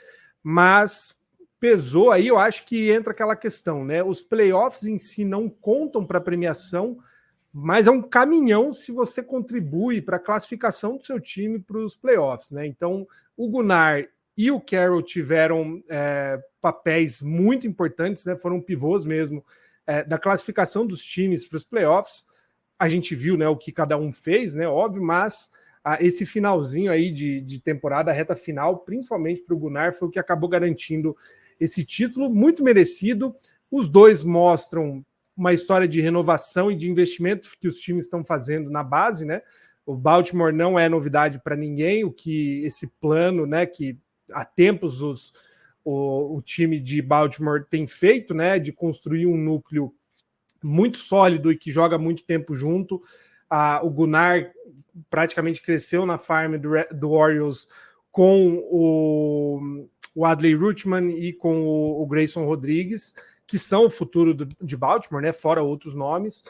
mas pesou aí. Eu acho que entra aquela questão, né? Os playoffs em si não contam para a premiação, mas é um caminhão se você contribui para a classificação do seu time para os playoffs, né? Então, o Gunnar e o Carroll tiveram papéis muito importantes, né? Foram pivôs mesmo da classificação dos times para os playoffs. a gente viu, né, o que cada um fez, né, óbvio, mas esse finalzinho aí de temporada, a reta final, principalmente para o Gunnar, foi o que acabou garantindo esse título, muito merecido. Os dois mostram uma história de renovação e de investimento que os times estão fazendo na base, né? O Baltimore não é novidade para ninguém, o que esse plano, né, que há tempos o time de Baltimore tem feito, né, de construir um núcleo muito sólido e que joga muito tempo junto. O Gunnar praticamente cresceu na farm do Orioles com o Adley Rutschman e com o Grayson Rodrigues, que são o futuro de Baltimore, né, fora outros nomes.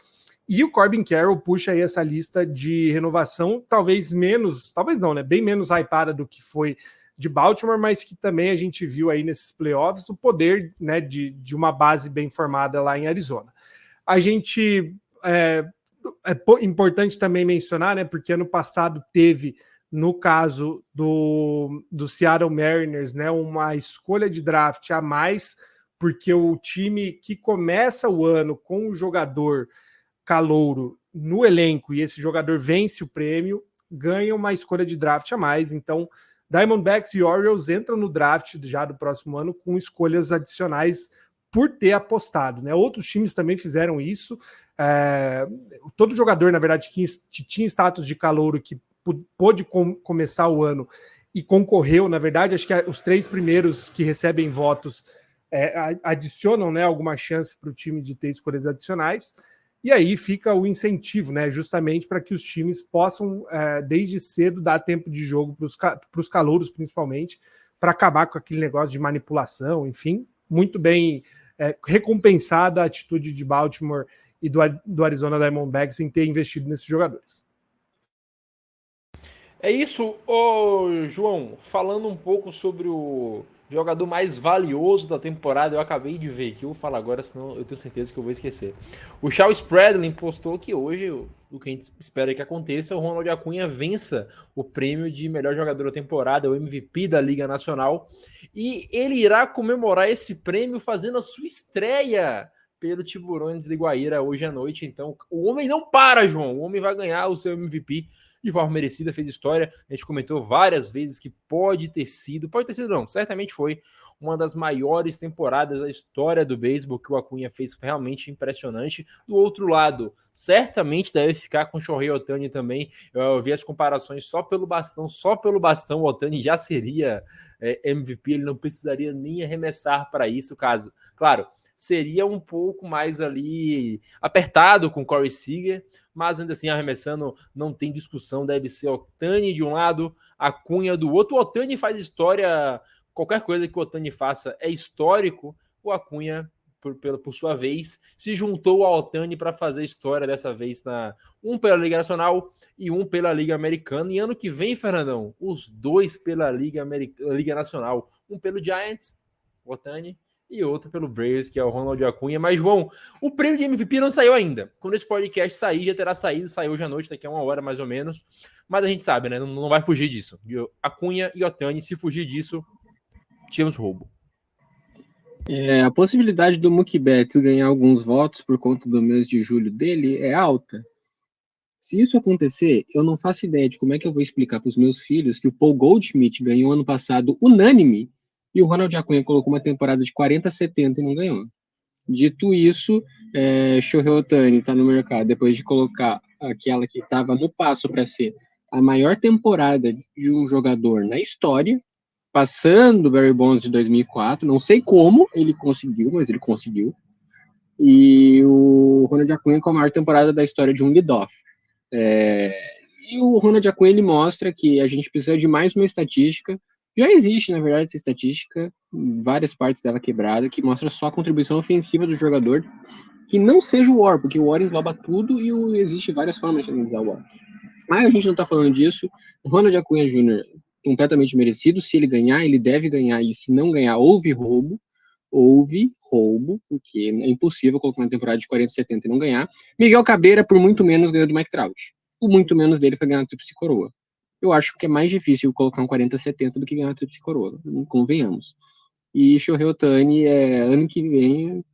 E o Corbin Carroll puxa aí essa lista de renovação, talvez não, né, bem menos hypada do que foi de Baltimore, mas que também a gente viu aí nesses playoffs o poder, né, de uma base bem formada lá em Arizona. A gente é importante também mencionar, né, porque ano passado teve, no caso do Seattle Mariners, né, uma escolha de draft a mais, porque o time que começa o ano com um jogador calouro no elenco e esse jogador vence o prêmio, ganha uma escolha de draft a mais. Então, Diamondbacks e Orioles entram no draft já do próximo ano com escolhas adicionais por ter apostado, né? Outros times também fizeram isso. Todo jogador, na verdade, que tinha status de calouro, que pôde começar o ano e concorreu, na verdade, acho que os 3 primeiros que recebem votos adicionam, né, alguma chance para o time de ter escolhas adicionais. E aí fica o incentivo, né, justamente para que os times possam, desde cedo, dar tempo de jogo para os calouros, principalmente, para acabar com aquele negócio de manipulação, enfim, muito bem recompensada a atitude de Baltimore e do Arizona Diamondbacks em ter investido nesses jogadores. É isso, João, falando um pouco sobre o jogador mais valioso da temporada, eu acabei de ver aqui, eu vou falar agora, senão eu tenho certeza que eu vou esquecer. O Charles Spradlin postou que hoje, o que a gente espera que aconteça, o Ronald Acuña vença o prêmio de melhor jogador da temporada, o MVP da Liga Nacional, e ele irá comemorar esse prêmio fazendo a sua estreia pelo Tiburones de Guaíra hoje à noite. Então, o homem não para, João, o homem vai ganhar o seu MVP de forma merecida, fez história. A gente comentou várias vezes que pode ter sido não, certamente foi uma das maiores temporadas da história do beisebol que o Acuña fez, realmente impressionante. Do outro lado, certamente deve ficar com o Shohei Ohtani também. Eu vi as comparações só pelo bastão, o Ohtani já seria MVP, ele não precisaria nem arremessar para isso, caso, claro, seria um pouco mais ali apertado com o Corey Seager, mas ainda assim arremessando não tem discussão, deve ser Ohtani de um lado, Acuña do outro. O Ohtani faz história, qualquer coisa que o Ohtani faça é histórico. O Acuña, por sua vez, se juntou ao Ohtani para fazer história dessa vez, um pela Liga Nacional e um pela Liga Americana. E ano que vem, Fernandão, os dois pela Liga Nacional, um pelo Giants, o Ohtani, e outro pelo Braves, que é o Ronald Acuña. Mas, João, o prêmio de MVP não saiu ainda. Quando esse podcast sair, já terá saído. Saiu hoje à noite, daqui a 1 hora mais ou menos. Mas a gente sabe, né? Não vai fugir disso. Acuña e Ohtani, se fugir disso, tivemos roubo. A possibilidade do Mookie Betts ganhar alguns votos por conta do mês de julho dele é alta. Se isso acontecer, eu não faço ideia de como é que eu vou explicar para os meus filhos que o Paul Goldschmidt ganhou ano passado unânime e o Ronald Acuña colocou uma temporada de 40-70 e não ganhou. Dito isso, Shohei Ohtani está no mercado depois de colocar aquela que estava no passo para ser a maior temporada de um jogador na história, passando o Barry Bonds de 2004. Não sei como ele conseguiu, mas ele conseguiu. E o Ronald Acuña com a maior temporada da história de um leadoff. E o Ronald Acuña, ele mostra que a gente precisa de mais uma estatística. Já existe, na verdade, essa estatística, várias partes dela quebrada, que mostra só a contribuição ofensiva do jogador, que não seja o WAR, porque o WAR engloba tudo e existe várias formas de analisar o WAR. Mas a gente não está falando disso. O Ronald Acuña Jr., completamente merecido. Se ele ganhar, ele deve ganhar, e se não ganhar, houve roubo, porque é impossível colocar uma temporada de 40-70 e não ganhar. Miguel Cabrera, por muito menos, ganhou do Mike Trout. O muito menos dele foi ganhar a Tríplice Coroa. Eu acho que é mais difícil colocar um 40-70 do que ganhar a Tríplice Coroa, convenhamos. E Shohei Ohtani, ano que vem,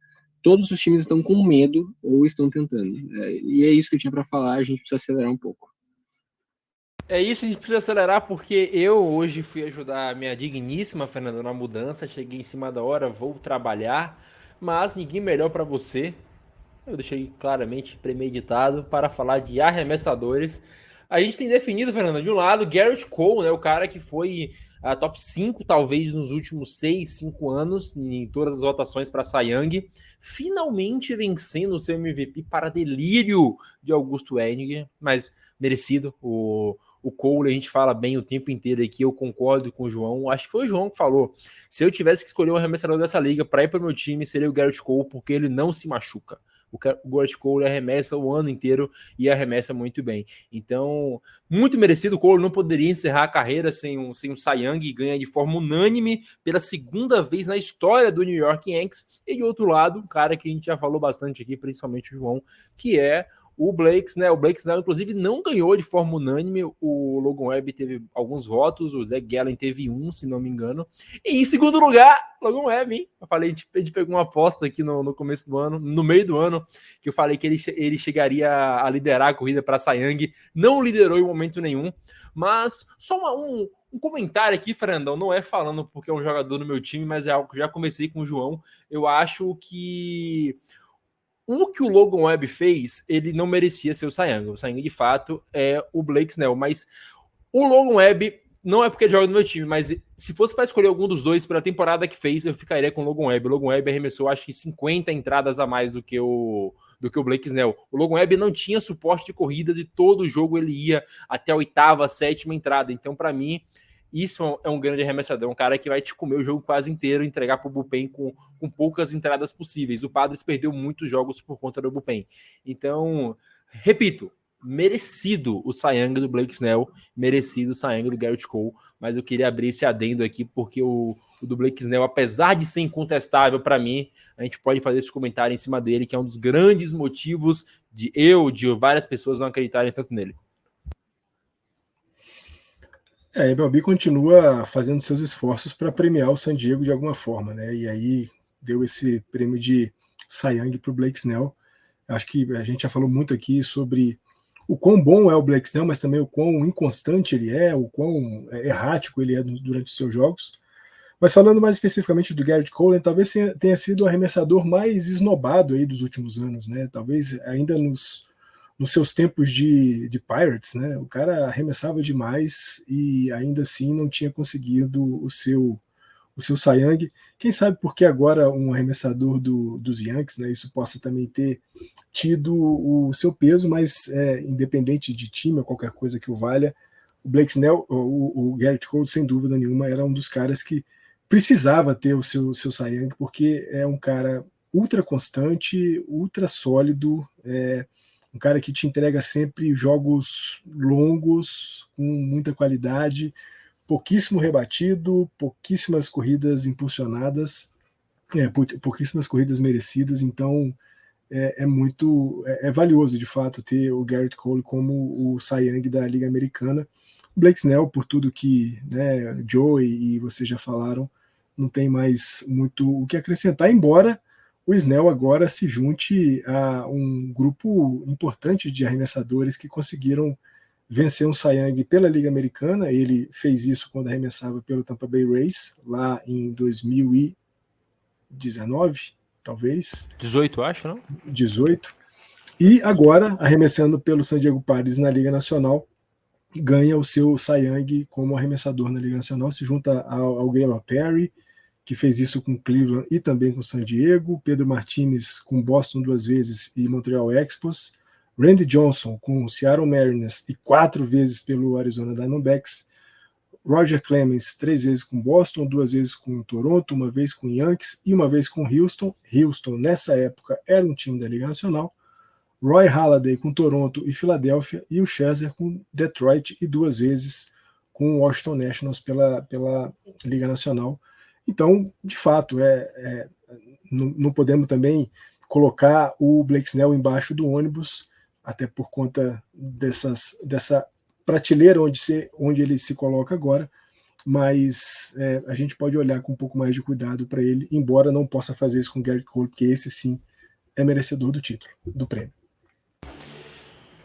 todos os times estão com medo ou estão tentando. E é isso que eu tinha para falar, a gente precisa acelerar um pouco. É isso, a gente precisa acelerar porque eu hoje fui ajudar a minha digníssima Fernanda na mudança, cheguei em cima da hora, vou trabalhar, mas ninguém melhor para você, eu deixei claramente premeditado para falar de arremessadores. A gente tem definido, Fernanda, de um lado, Garrett Cole, né, o cara que foi a top 5, talvez, nos últimos 6, 5 anos, em todas as votações para Cy Young, finalmente vencendo o seu MVP para delírio de Augusto Edinger, mas merecido. O Cole, a gente fala bem o tempo inteiro aqui, eu concordo com o João, acho que foi o João que falou, se eu tivesse que escolher um arremessador dessa liga para ir para o meu time, seria o Garrett Cole, porque ele não se machuca. O Garrett Cole arremessa o ano inteiro e arremessa muito bem. Então, muito merecido. O Cole não poderia encerrar a carreira sem um Cy Young e ganha de forma unânime pela segunda vez na história do New York Yankees. E de outro lado, um cara que a gente já falou bastante aqui, principalmente o João, que é o Blake Snell. O Blake Snell, inclusive, não ganhou de forma unânime. O Logan Webb teve alguns votos, o Zach Gallen teve um, se não me engano. E em segundo lugar, Logan Webb, hein? Eu falei, a gente pegou uma aposta aqui no começo do ano, no meio do ano, que eu falei que ele chegaria a liderar a corrida para Cy Young. Não liderou em momento nenhum. Mas só um comentário aqui, Fernandão, não é falando porque é um jogador do meu time, mas é algo que já conversei com o João. Eu acho que o que o Logan Webb fez, ele não merecia ser o Cy Young. O Cy Young, de fato, é o Blake Snell. Mas o Logan Webb, não é porque ele joga no meu time, mas se fosse para escolher algum dos dois pela temporada que fez, eu ficaria com o Logan Webb. O Logan Webb arremessou, acho que 50 entradas a mais do que o Blake Snell. O Logan Webb não tinha suporte de corridas e todo jogo ele ia até a 8ª, 7ª entrada. Então, para mim, isso é um grande arremessador, um cara que vai te comer o jogo quase inteiro, entregar para o bullpen com poucas entradas possíveis. O Padres perdeu muitos jogos por conta do bullpen. Então, repito, merecido o Cy Young do Blake Snell, merecido o Cy Young do Garrett Cole, mas eu queria abrir esse adendo aqui, porque o do Blake Snell, apesar de ser incontestável para mim, a gente pode fazer esse comentário em cima dele, que é um dos grandes motivos de várias pessoas não acreditarem tanto nele. A MLB continua fazendo seus esforços para premiar o San Diego de alguma forma, né? E aí deu esse prêmio de Cy Young para o Blake Snell. Acho que a gente já falou muito aqui sobre o quão bom é o Blake Snell, mas também o quão inconstante ele é, o quão errático ele é durante os seus jogos. Mas falando mais especificamente do Garrett Cole, talvez tenha sido o arremessador mais esnobado aí dos últimos anos, né? Talvez ainda nos seus tempos de Pirates, né? O cara arremessava demais e ainda assim não tinha conseguido o seu Cy Young. Quem sabe porque agora um arremessador dos Yankees, né? Isso possa também ter tido o seu peso, mas independente de time ou qualquer coisa que o valha, o Blake Snell, o Garrett Cole, sem dúvida nenhuma, era um dos caras que precisava ter o seu Cy Young, porque é um cara ultra constante, ultra sólido, um cara que te entrega sempre jogos longos, com muita qualidade, pouquíssimo rebatido, pouquíssimas corridas impulsionadas, pouquíssimas corridas merecidas. Então é valioso de fato ter o Garrett Cole como o Cy Young da Liga Americana. O Blake Snell, por tudo que Joey e vocês já falaram, não tem mais muito o que acrescentar, embora o Snell agora se junte a um grupo importante de arremessadores que conseguiram vencer um Cy Young pela Liga Americana. Ele fez isso quando arremessava pelo Tampa Bay Rays, lá em 2019, talvez. 18, acho, não? 18. E agora, arremessando pelo San Diego Padres na Liga Nacional, ganha o seu Cy Young como arremessador na Liga Nacional, se junta ao Gaylord Perry, que fez isso com Cleveland e também com San Diego, Pedro Martinez com Boston 2 vezes e Montreal Expos, Randy Johnson com Seattle Mariners e 4 vezes pelo Arizona Diamondbacks, Roger Clemens 3 vezes com Boston, 2 vezes com Toronto, 1 vez com Yankees e 1 vez com Houston. Houston, nessa época, era um time da Liga Nacional. Roy Halladay com Toronto e Filadélfia, e o Scherzer com Detroit e 2 vezes com o Washington Nationals pela Liga Nacional. Então, de fato, não podemos também colocar o Blake Snell embaixo do ônibus, até por conta dessa prateleira onde ele se coloca agora, mas a gente pode olhar com um pouco mais de cuidado para ele, embora não possa fazer isso com o Garrett Cole, porque esse sim é merecedor do título, do prêmio.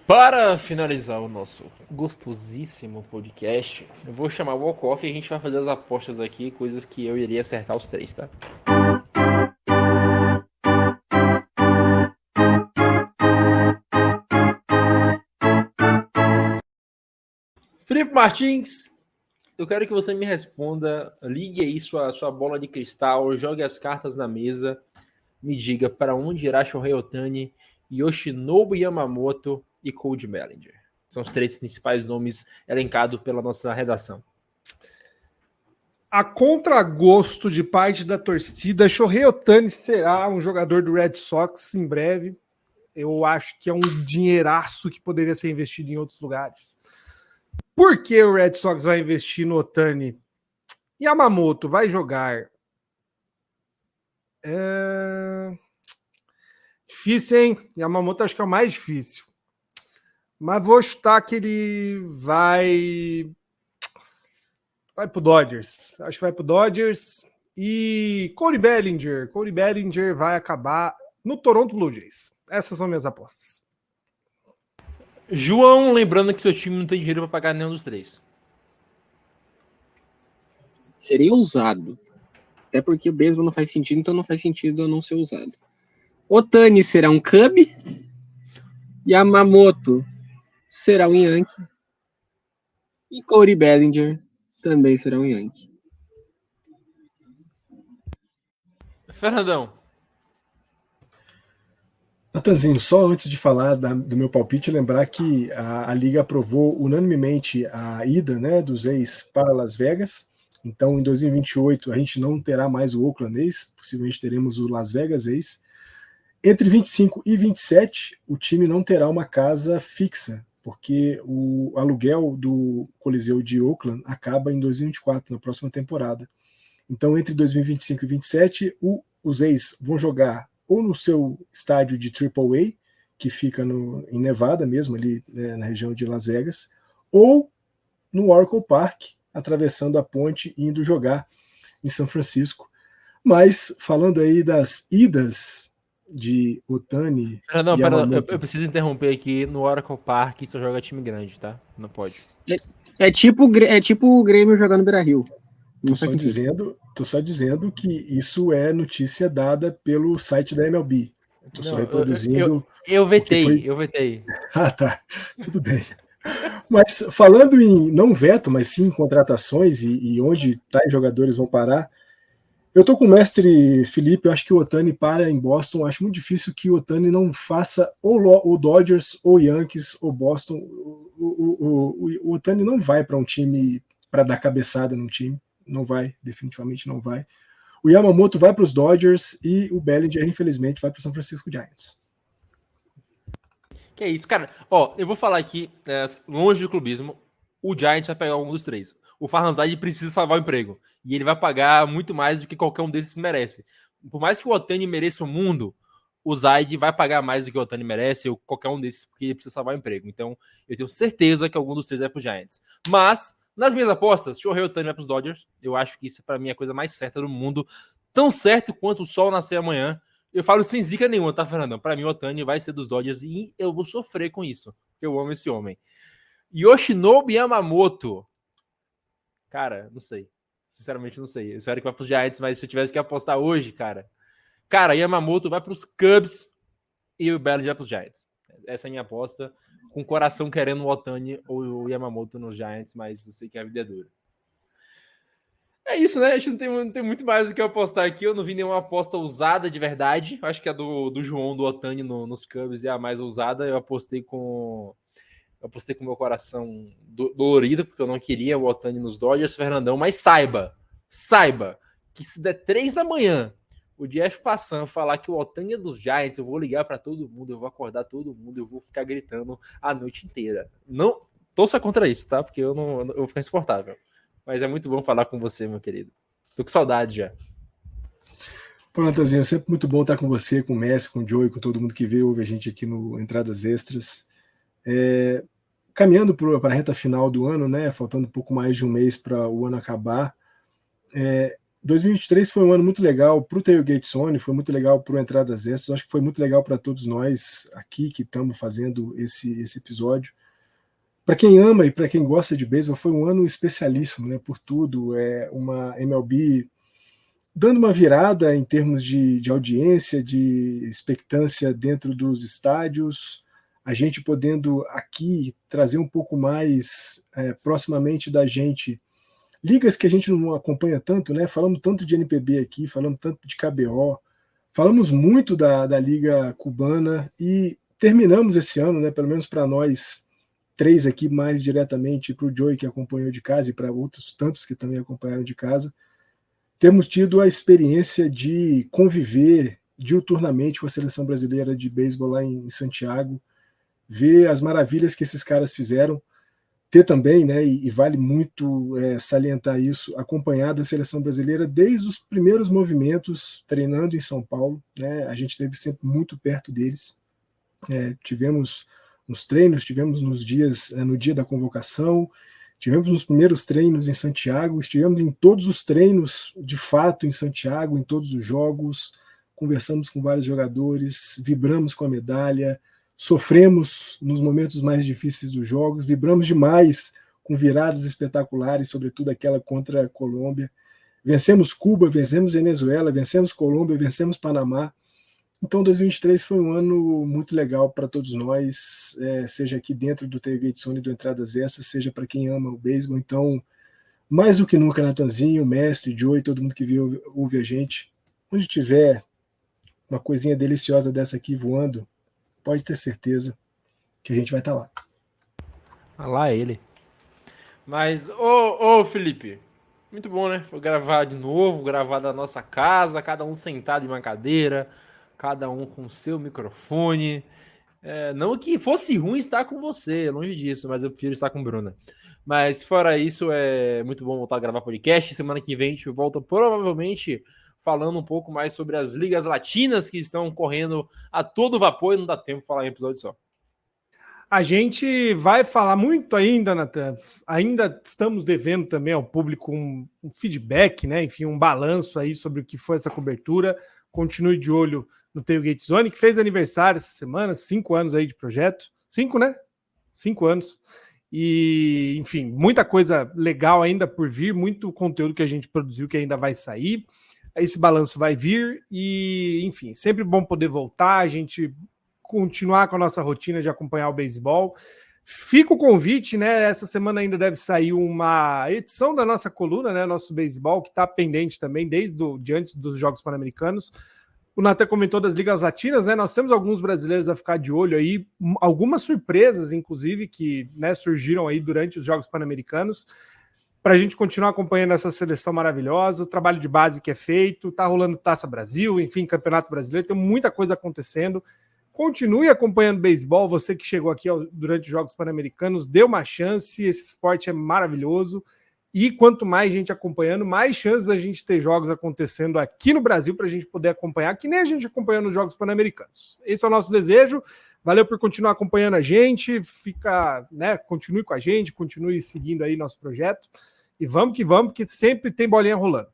Para finalizar o nosso gostosíssimo podcast, eu vou chamar o Walk-Off e a gente vai fazer as apostas aqui, coisas que eu iria acertar os 3, tá? Felipe Martins, eu quero que você me responda, ligue aí sua bola de cristal, jogue as cartas na mesa, me diga para onde irá Shohei Ohtani, Yoshinobu Yamamoto e Cody Bellinger. São os 3 principais nomes elencados pela nossa redação. A contragosto de parte da torcida, Shohei Ohtani será um jogador do Red Sox em breve. Eu acho que é um dinheiraço que poderia ser investido em outros lugares. Por que o Red Sox vai investir no Ohtani? Yamamoto vai jogar. Difícil, hein? Yamamoto acho que é o mais difícil. Mas vou chutar que ele vai pro Dodgers. Acho que vai pro Dodgers. E Cody Bellinger. Cody Bellinger vai acabar no Toronto Blue Jays. Essas são minhas apostas. João, lembrando que seu time não tem dinheiro para pagar nenhum dos 3. Seria ousado. Até porque o beisebol não faz sentido, então não faz sentido eu não ser ousado. Ohtani será um Cub. Yamamoto será um Yankee. E Cody Bellinger também será um Yankee. Fernandão. Natanzinho, só antes de falar do meu palpite, lembrar que a Liga aprovou unanimemente a ida, né, dos A's para Las Vegas. Então, em 2028, a gente não terá mais o Oakland A's, possivelmente teremos o Las Vegas A's. Entre 25 e 27, o time não terá uma casa fixa, porque o aluguel do Coliseu de Oakland acaba em 2024, na próxima temporada. Então, entre 2025 e 27, os A's vão jogar ou no seu estádio de AAA, que fica em Nevada mesmo, ali, né, na região de Las Vegas, ou no Oracle Park, atravessando a ponte e indo jogar em São Francisco. Mas, falando aí das idas de Ohtani... Não, pera, eu preciso interromper aqui. No Oracle Park só joga time grande, tá? Não pode. É tipo o Grêmio jogando Beira-Rio. Tô só dizendo que isso é notícia dada pelo site da MLB. Tô só reproduzindo. Eu vetei. Ah, tá. Tudo bem. Mas falando em não veto, mas sim contratações e onde tais jogadores vão parar, eu tô com o mestre Felipe. Eu acho que o Ohtani para em Boston. Acho muito difícil que o Ohtani não faça ou Dodgers, ou Yankees, ou Boston. O Ohtani não vai para um time para dar cabeçada num time. Não vai, definitivamente não vai. O Yamamoto vai para os Dodgers e o Bellinger, infelizmente, vai para o São Francisco Giants. Que é isso, cara. Ó, eu vou falar aqui, longe do clubismo, o Giants vai pegar algum dos 3. O Farhan precisa salvar o emprego. E ele vai pagar muito mais do que qualquer um desses merece. Por mais que o Ohtani mereça o mundo, o Zaid vai pagar mais do que o Ohtani merece, ou qualquer um desses, porque ele precisa salvar o emprego. Então, eu tenho certeza que algum dos 3 vai para os Giants. Mas... nas minhas apostas, Shohei Ohtani vai para os Dodgers. Eu acho que isso, para mim, é a coisa mais certa do mundo. Tão certo quanto o sol nascer amanhã. Eu falo sem zica nenhuma, tá, Fernandão? Para mim, o Ohtani vai ser dos Dodgers e eu vou sofrer com isso. Porque eu amo esse homem. Yoshinobu Yamamoto. Cara, não sei. Sinceramente, não sei. Eu espero que vá para os Giants, mas se eu tivesse que apostar hoje, cara, Yamamoto vai para os Cubs e o Bellinger vai para os Giants. Essa é a minha aposta. Com o coração querendo o Ohtani ou o Yamamoto nos Giants, mas eu sei que a vida é dura. É isso, né? A gente não tem muito mais do que apostar aqui. Eu não vi nenhuma aposta ousada de verdade. Acho que a do João, do Ohtani nos Cubs é a mais ousada. Eu apostei com o meu coração dolorido, porque eu não queria o Ohtani nos Dodgers, Fernandão. Mas saiba que se der 3 da manhã o Jeff Passan falar que o Ohtani é dos Giants, eu vou ligar para todo mundo, eu vou acordar todo mundo, eu vou ficar gritando a noite inteira. Não torça contra isso, tá? Porque eu vou ficar insuportável. Mas é muito bom falar com você, meu querido. Tô com saudade já. Pô, Natanzinho, é sempre muito bom estar com você, com o Messi, com o Joey, com todo mundo que veio ouve a gente aqui no Entradas Extras. Caminhando para a reta final do ano, né? Faltando um pouco mais de um mês para o ano acabar. 2023 foi um ano muito legal para o Tailgate Zone, foi muito legal para o Entradas Extras, acho que foi muito legal para todos nós aqui que estamos fazendo esse episódio. Para quem ama e para quem gosta de beisebol, foi um ano especialíssimo, né, por tudo. É uma MLB dando uma virada em termos de audiência, de expectância dentro dos estádios, a gente podendo aqui trazer um pouco mais proximamente da gente ligas que a gente não acompanha tanto, né? Falamos tanto de NPB aqui, falamos tanto de KBO, falamos muito da Liga Cubana e terminamos esse ano, né? Pelo menos para nós três aqui mais diretamente, para o Joey que acompanhou de casa e para outros tantos que também acompanharam de casa, temos tido a experiência de conviver diuturnamente com a seleção brasileira de beisebol lá em Santiago, ver as maravilhas que esses caras fizeram, ter também, né, e vale muito salientar isso, acompanhado a seleção brasileira desde os primeiros movimentos, treinando em São Paulo, né, a gente esteve sempre muito perto deles, tivemos nos treinos, tivemos nos dias, no dia da convocação, tivemos nos primeiros treinos em Santiago, estivemos em todos os treinos, de fato, em Santiago, em todos os jogos, conversamos com vários jogadores, vibramos com a medalha, sofremos nos momentos mais difíceis dos jogos, vibramos demais com viradas espetaculares, sobretudo aquela contra a Colômbia. Vencemos Cuba, vencemos Venezuela, vencemos Colômbia, vencemos Panamá. Então 2023 foi um ano muito legal para todos nós, seja aqui dentro do Tailgate Zone do Entradas Extras, seja para quem ama o beisebol. Então, mais do que nunca, Natanzinho, mestre, Joey, todo mundo que viu, ouve a gente, onde tiver uma coisinha deliciosa dessa aqui voando, pode ter certeza que a gente vai estar lá. Lá ele. Mas, ô Felipe, muito bom, né? Foi gravar de novo, gravar da nossa casa, cada um sentado em uma cadeira, cada um com seu microfone. Não que fosse ruim estar com você, longe disso, mas eu prefiro estar com Bruna. Mas fora isso, é muito bom voltar a gravar podcast. Semana que vem a gente volta provavelmente falando um pouco mais sobre as ligas latinas que estão correndo a todo vapor e não dá tempo de falar em episódio só. A gente vai falar muito ainda, Nathan. Ainda estamos devendo também ao público um feedback, né? Enfim, um balanço aí sobre o que foi essa cobertura. Continue de olho no Tailgate Zone, que fez aniversário essa semana, 5 anos aí de projeto. 5, né? 5 anos. E, enfim, muita coisa legal ainda por vir, muito conteúdo que a gente produziu que ainda vai sair. Esse balanço vai vir e, enfim, sempre bom poder voltar, a gente continuar com a nossa rotina de acompanhar o beisebol. Fica o convite, né? Essa semana ainda deve sair uma edição da nossa coluna, né? Nosso beisebol, que está pendente também desde antes dos Jogos Pan-Americanos. O Nathan comentou das ligas latinas, né? Nós temos alguns brasileiros a ficar de olho aí, algumas surpresas, inclusive, que, né, surgiram aí durante os Jogos Pan-Americanos, para a gente continuar acompanhando essa seleção maravilhosa, o trabalho de base que é feito, tá rolando Taça Brasil, enfim, Campeonato Brasileiro, tem muita coisa acontecendo. Continue acompanhando beisebol, você que chegou aqui durante os Jogos Pan-Americanos, dê uma chance, esse esporte é maravilhoso, e quanto mais gente acompanhando, mais chances da gente ter jogos acontecendo aqui no Brasil para a gente poder acompanhar, que nem a gente acompanhando os Jogos Pan-Americanos. Esse é o nosso desejo. Valeu por continuar acompanhando a gente, continue com a gente, continue seguindo aí nosso projeto, e vamos, que sempre tem bolinha rolando.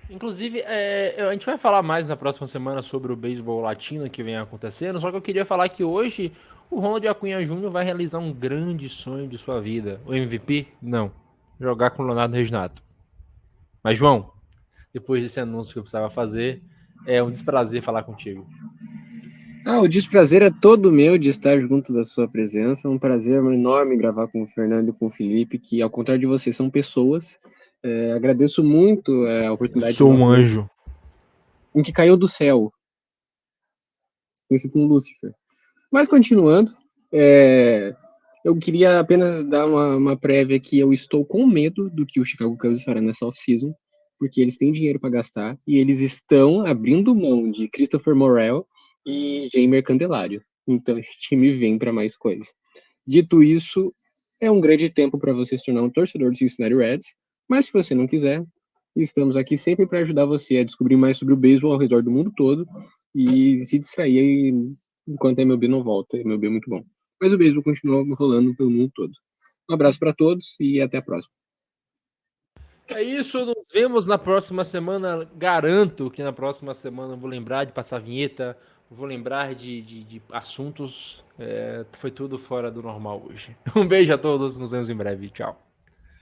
Inclusive, a gente vai falar mais na próxima semana sobre o beisebol latino que vem acontecendo, só que eu queria falar que hoje o Ronald Acuña Jr. vai realizar um grande sonho de sua vida. O MVP? Não. Jogar com o Leonardo Reginato. Mas, João, depois desse anúncio que eu precisava fazer, é um desprazer falar contigo. O desprazer é todo meu de estar junto da sua presença. É um prazer enorme gravar com o Fernando e com o Felipe, que, ao contrário de vocês, são pessoas. Agradeço muito a oportunidade. Sou um anjo. Um que caiu do céu. Conhecido como Lúcifer. Mas, continuando, eu queria apenas dar uma prévia que eu estou com medo do que o Chicago Cubs fará nessa off-season, porque eles têm dinheiro para gastar e eles estão abrindo mão de Christopher Morel e Jeimer Candelário. Então esse time vem para mais coisa. Dito isso, é um grande tempo para você se tornar um torcedor do Cincinnati Reds, mas se você não quiser, estamos aqui sempre para ajudar você a descobrir mais sobre o beisebol ao redor do mundo todo e se distrair enquanto a MLB não volta. A MLB é muito bom. Mas o beisebol continua rolando pelo mundo todo. Um abraço para todos e até a próxima. É isso, nos vemos na próxima semana. Garanto que na próxima semana eu vou lembrar de passar a vinheta, vou lembrar de assuntos. Foi tudo fora do normal hoje. Um beijo a todos, nos vemos em breve. Tchau.